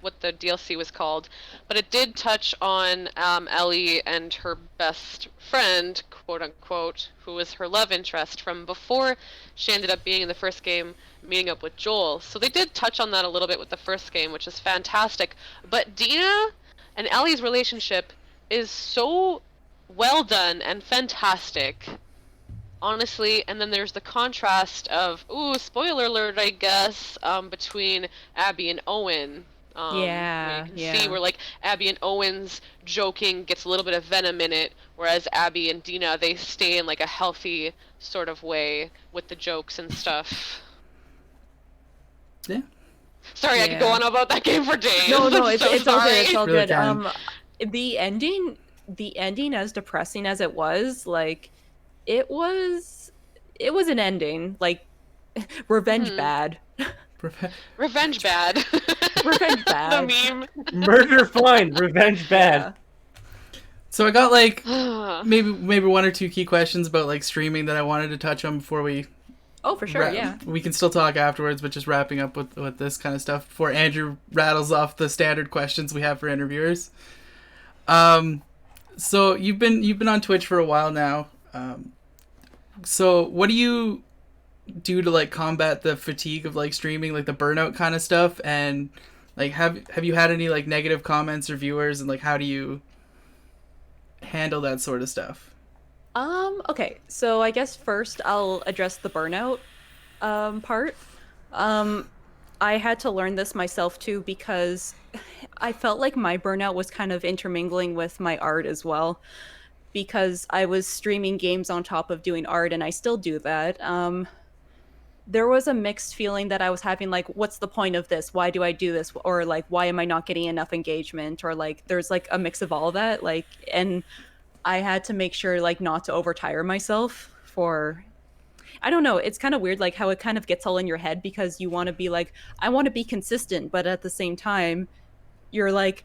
what the DLC was called, but it did touch on Ellie and her best friend, quote unquote, who was her love interest from before she ended up being in the first game, meeting up with Joel. So they did touch on that a little bit with the first game, which is fantastic. But Dina and Ellie's relationship is so well done and fantastic, honestly. And then there's the contrast of, ooh, spoiler alert, I guess, between Abby and Owen. Yeah, where you can yeah. see where like Abby and Owen's joking gets a little bit of venom in it, whereas Abby and Dina, they stay in like a healthy sort of way with the jokes and stuff. Yeah. Sorry, I could go Yeah. on about that game for days. No, I'm it's so it's all good. It's sorry. all Really good. can. The ending, as depressing as it was, like it was an ending. Like revenge Mhm. bad. Revenge bad. Revenge bad. The meme. Murder fine, revenge bad. So I got like Oh maybe one or two key questions about like streaming that I wanted to touch on before we Oh, for sure, yeah. We can still talk afterwards, but just wrapping up with this kind of stuff before Andrew rattles off the standard questions we have for interviewers. So you've been on Twitch for a while now. So what do you do to like combat the fatigue of like streaming, like the burnout kind of stuff? And like have you had any like negative comments or viewers, and like how do you handle that sort of stuff? Okay, so I guess first I'll address the burnout part. I had to learn this myself too because I felt like my burnout was kind of intermingling with my art as well, because I was streaming games on top of doing art, and I still do that. There was a mixed feeling that I was having, like, what's the point of this? Why do I do this? Or like, why am I not getting enough engagement? Or like, there's like a mix of all that. Like, and I had to make sure like not to overtire myself for, I don't know, it's kind of weird like how it kind of gets all in your head because you want to be like, I want to be consistent, but at the same time you're like,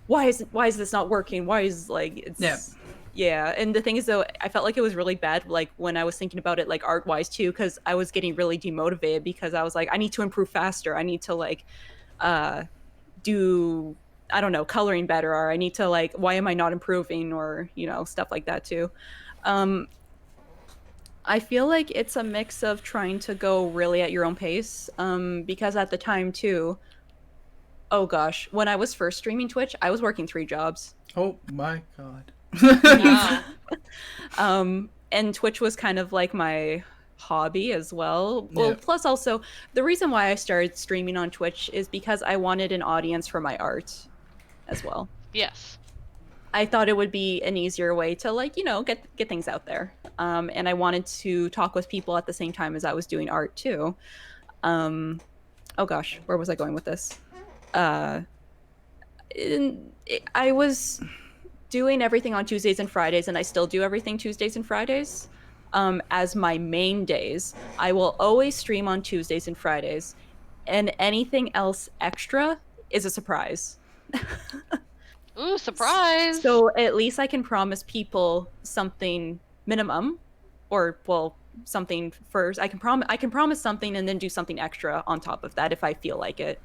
why is this not working? Why is like it's yeah. And the thing is though, I felt like it was really bad like when I was thinking about it like art wise too, because I was getting really demotivated because I was like, I need to improve faster. I need to like do, I don't know, coloring better, or I need to like, why am I not improving, or you know, stuff like that too. I feel like it's a mix of trying to go really at your own pace, because at the time too, oh gosh, when I was first streaming Twitch, I was working 3 jobs. Oh my god. Wow. And Twitch was kind of like my hobby as well. Well, Yeah. plus also the reason why I started streaming on Twitch is because I wanted an audience for my art as well. Yes. I thought it would be an easier way to like, you know, get things out there. And I wanted to talk with people at the same time as I was doing art too. Oh gosh, where was I going with this? I was doing everything on Tuesdays and Fridays, and I still do everything Tuesdays and Fridays as my main days. I will always stream on Tuesdays and Fridays, and anything else extra is a surprise. Ooh, surprise! So at least I can promise people something minimum, or well, something first. I can promise something and then do something extra on top of that if I feel like it.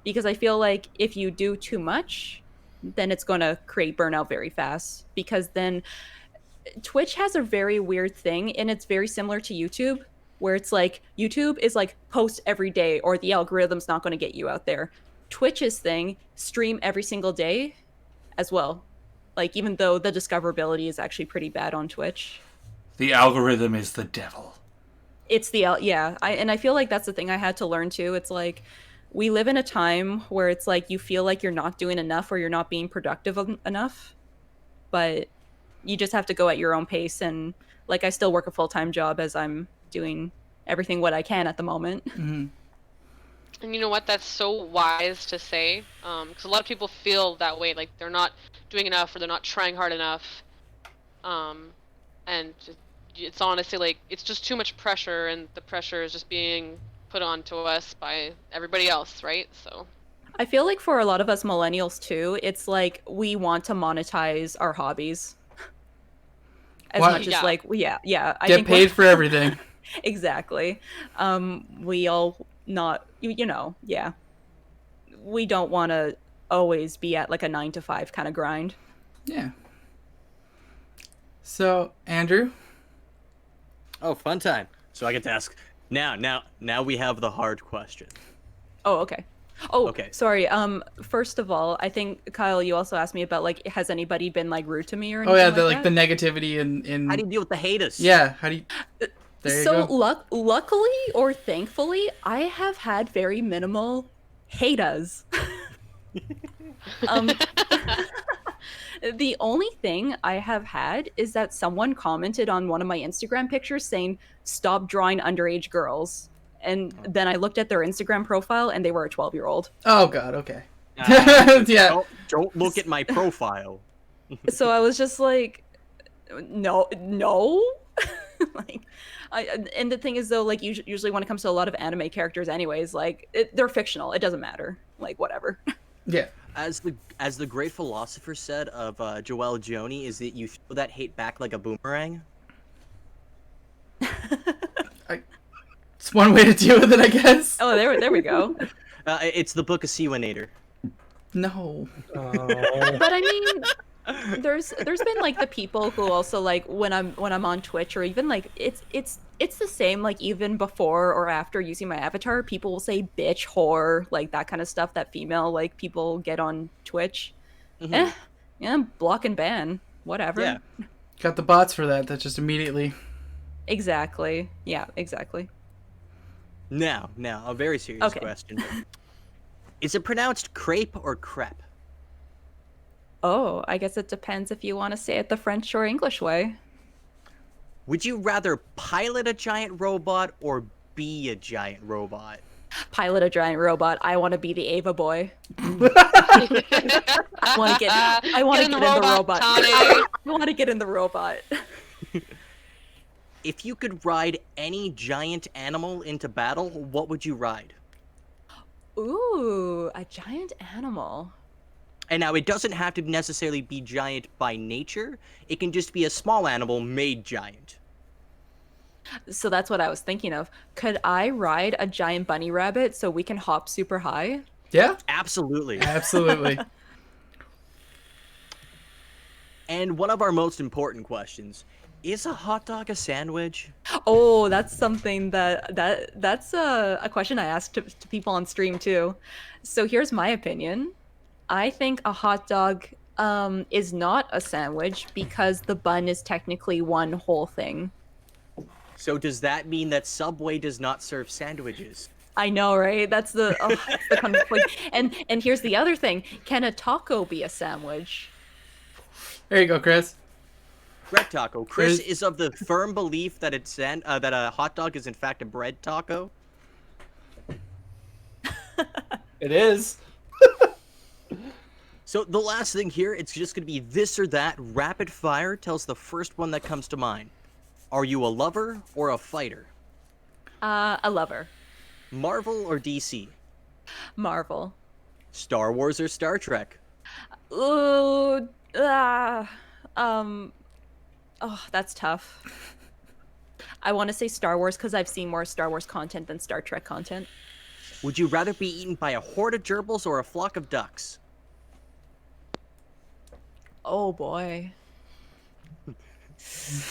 Because I feel like if you do too much, then it's going to create burnout very fast. Because then Twitch has a very weird thing, and it's very similar to YouTube, where it's like YouTube is like post every day or the algorithm's not going to get you out there. Twitch's thing, stream every single day as well. Like, even though the discoverability is actually pretty bad on Twitch. The algorithm is the devil. It's the, yeah. And I feel like that's the thing I had to learn too. It's like, we live in a time where it's like you feel like you're not doing enough or you're not being productive enough, but you just have to go at your own pace. And like, I still work a full-time job as I'm doing everything what I can at the moment. Mm-hmm. And you know what? That's so wise to say, because a lot of people feel that way, like they're not doing enough or they're not trying hard enough, and it's honestly like it's just too much pressure, and the pressure is just being put onto us by everybody else, right? So I feel like for a lot of us millennials too, it's like we want to monetize our hobbies as Why- much as Yeah. like, yeah. I Get think paid for everything. exactly. We all not, you know, yeah. We don't want to always be at like a 9 to 5 kind of grind. Yeah. So, Andrew? Oh, fun time. So I get to ask now we have the hard question. Oh, okay. Oh, Okay. sorry. First of all, I think Kyle, you also asked me about like, has anybody been like rude to me or Oh anything yeah, like the like that? the negativity in How do you deal with the haters? yeah, how do you There you So go. luckily or thankfully, I have had very minimal haters. um, the only thing I have had is that someone commented on one of my Instagram pictures saying, "Stop drawing underage girls." And then I looked at their Instagram profile and they were a 12-year-old. Oh god, okay. Yeah. Don't look at my profile. So I was just like, no. Like, and the thing is though, like usually when it comes to a lot of anime characters anyways, like they're fictional. It doesn't matter. Like, whatever. Yeah. As the great philosopher said of Joelle Joni, is that you throw that hate back like a boomerang? It's one way to deal with it, I guess. Oh, there we go. It's the Book of Seawanator. No. But I mean, there's been like the people who also like when I'm on Twitch or even like it's the same like even before or after using my avatar, people will say bitch, whore, like that kind of stuff that female like people get on Twitch. Yeah, block and ban, whatever. Yeah. Got the bots for that. That just immediately. Exactly. Yeah, exactly. Now, a very serious question. Is it pronounced crepe or crepe? Oh, I guess it depends if you want to say it the French or English way. Would you rather pilot a giant robot or be a giant robot? Pilot a giant robot. I want to be the Ava boy. I want to get in the robot. I want to get in the robot. If you could ride any giant animal into battle, what would you ride? Ooh, a giant animal. And now it doesn't have to necessarily be giant by nature. It can just be a small animal made giant. So that's what I was thinking of. Could I ride a giant bunny rabbit so we can hop super high? Yeah. Absolutely. Absolutely. And one of our most important questions, is a hot dog a sandwich? Oh, that's something that's a question I asked to people on stream too. So here's my opinion. I think a hot dog is not a sandwich because the bun is technically one whole thing. So does that mean that Subway does not serve sandwiches? I know, right? That's the conflict. And here's the other thing. Can a taco be a sandwich? There you go, Chris. Bread taco. Chris is of the firm belief that that a hot dog is in fact a bread taco. It is. So the last thing here, it's just going to be this or that. Rapid fire tells the first one that comes to mind. Are you a lover or a fighter? A lover. Marvel or DC? Marvel. Star Wars or Star Trek? Ooh, oh, that's tough. I want to say Star Wars because I've seen more Star Wars content than Star Trek content. Would you rather be eaten by a horde of gerbils or a flock of ducks? Oh boy.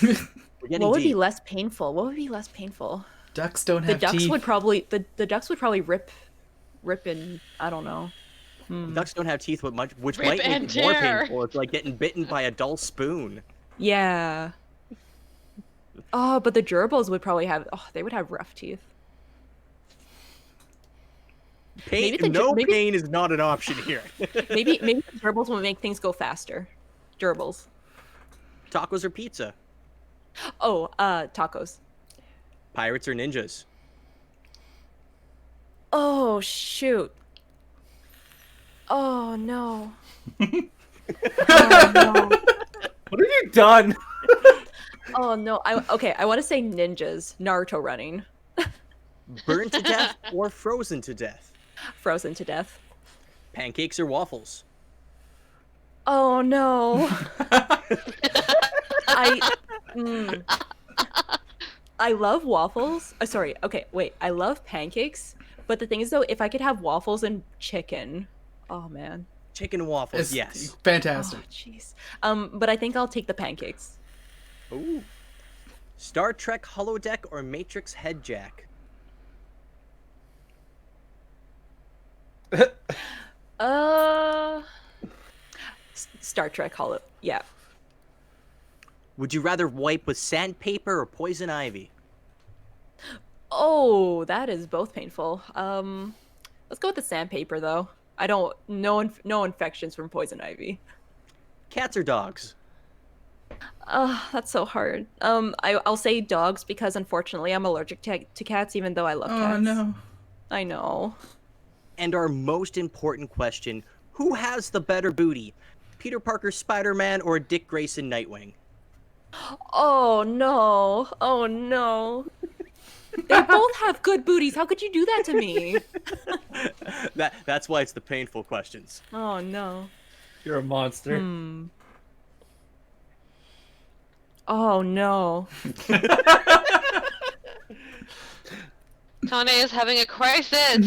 What would be less painful? What would be less painful? Ducks don't The have ducks teeth. would probably the ducks would probably rip in, I don't know. Ducks don't have teeth, which Rip might make and it more tear. painful. It's like getting bitten by a dull spoon. Yeah. Oh, but the gerbils would probably have. Oh, they would have rough teeth. Pain, maybe- pain is not an option here. Maybe the gerbils will make things go faster. Gerbils. Tacos or pizza? Oh, tacos. Pirates or ninjas? Oh shoot. Oh no. Oh no. What have you done? Oh no. I want to say ninjas. Naruto running. Burned to death or frozen to death? Frozen to death. Pancakes or waffles? Oh no. I love waffles. Sorry. Okay, wait. I love pancakes, but the thing is though, if I could have waffles and chicken, oh man. Chicken waffles, It's yes. fantastic. Oh jeez. But I think I'll take the pancakes. Ooh. Star Trek holodeck or Matrix head jack? Star Trek holo. Yeah. Would you rather wipe with sandpaper or poison ivy? Oh, that is both painful. Let's go with the sandpaper though. I don't no infections from poison ivy. Cats or dogs? That's so hard. I'll say dogs because unfortunately I'm allergic to cats even though I love cats. Oh no. I know. And our most important question, who has the better booty? Peter Parker Spider-Man or Dick Grayson Nightwing? Oh no. Oh no. They both have good booties. How could you do that to me? That's why it's the painful questions. Oh no. You're a monster. Oh no. Tane is having a crisis.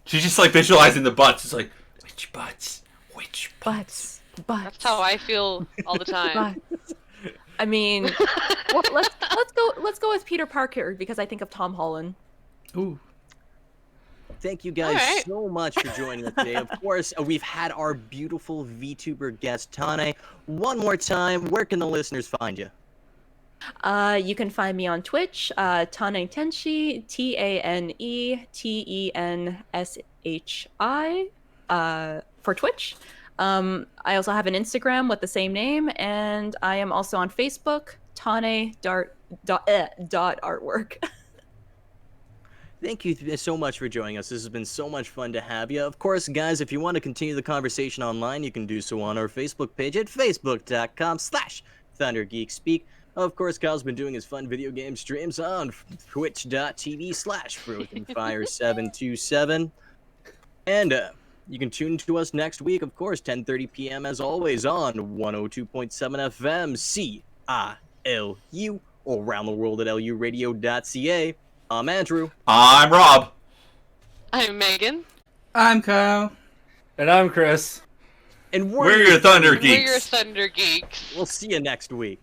She's just like visualizing the butts. It's like, which butts? Which butts? Butts. That's how I feel all the time. Butts. I mean, well, let's go with Peter Parker because I think of Tom Holland. Ooh. Thank you guys Alright. so much for joining us today. Of course, we've had our beautiful VTuber guest, Tane. One more time, where can the listeners find you? You can find me on Twitch, TaneTenshi, TaneTenshi, for Twitch. I also have an Instagram with the same name, and I am also on Facebook, Tane.artwork. Thank you so much for joining us. This has been so much fun to have you. Of course, guys, if you want to continue the conversation online, you can do so on our Facebook page at facebook.com/ThunderGeekSpeak. Of course, Kyle's been doing his fun video game streams on twitch.tv/FrozenFire727. And you can tune to us next week, of course, 10:30 p.m. as always on 102.7 FM CILU or around the world at luradio.ca. I'm Andrew. I'm Rob. I'm Megan. I'm Kyle. And I'm Chris. And We're your Thunder We're your Geeks. Thunder Geeks. We'll see you next week.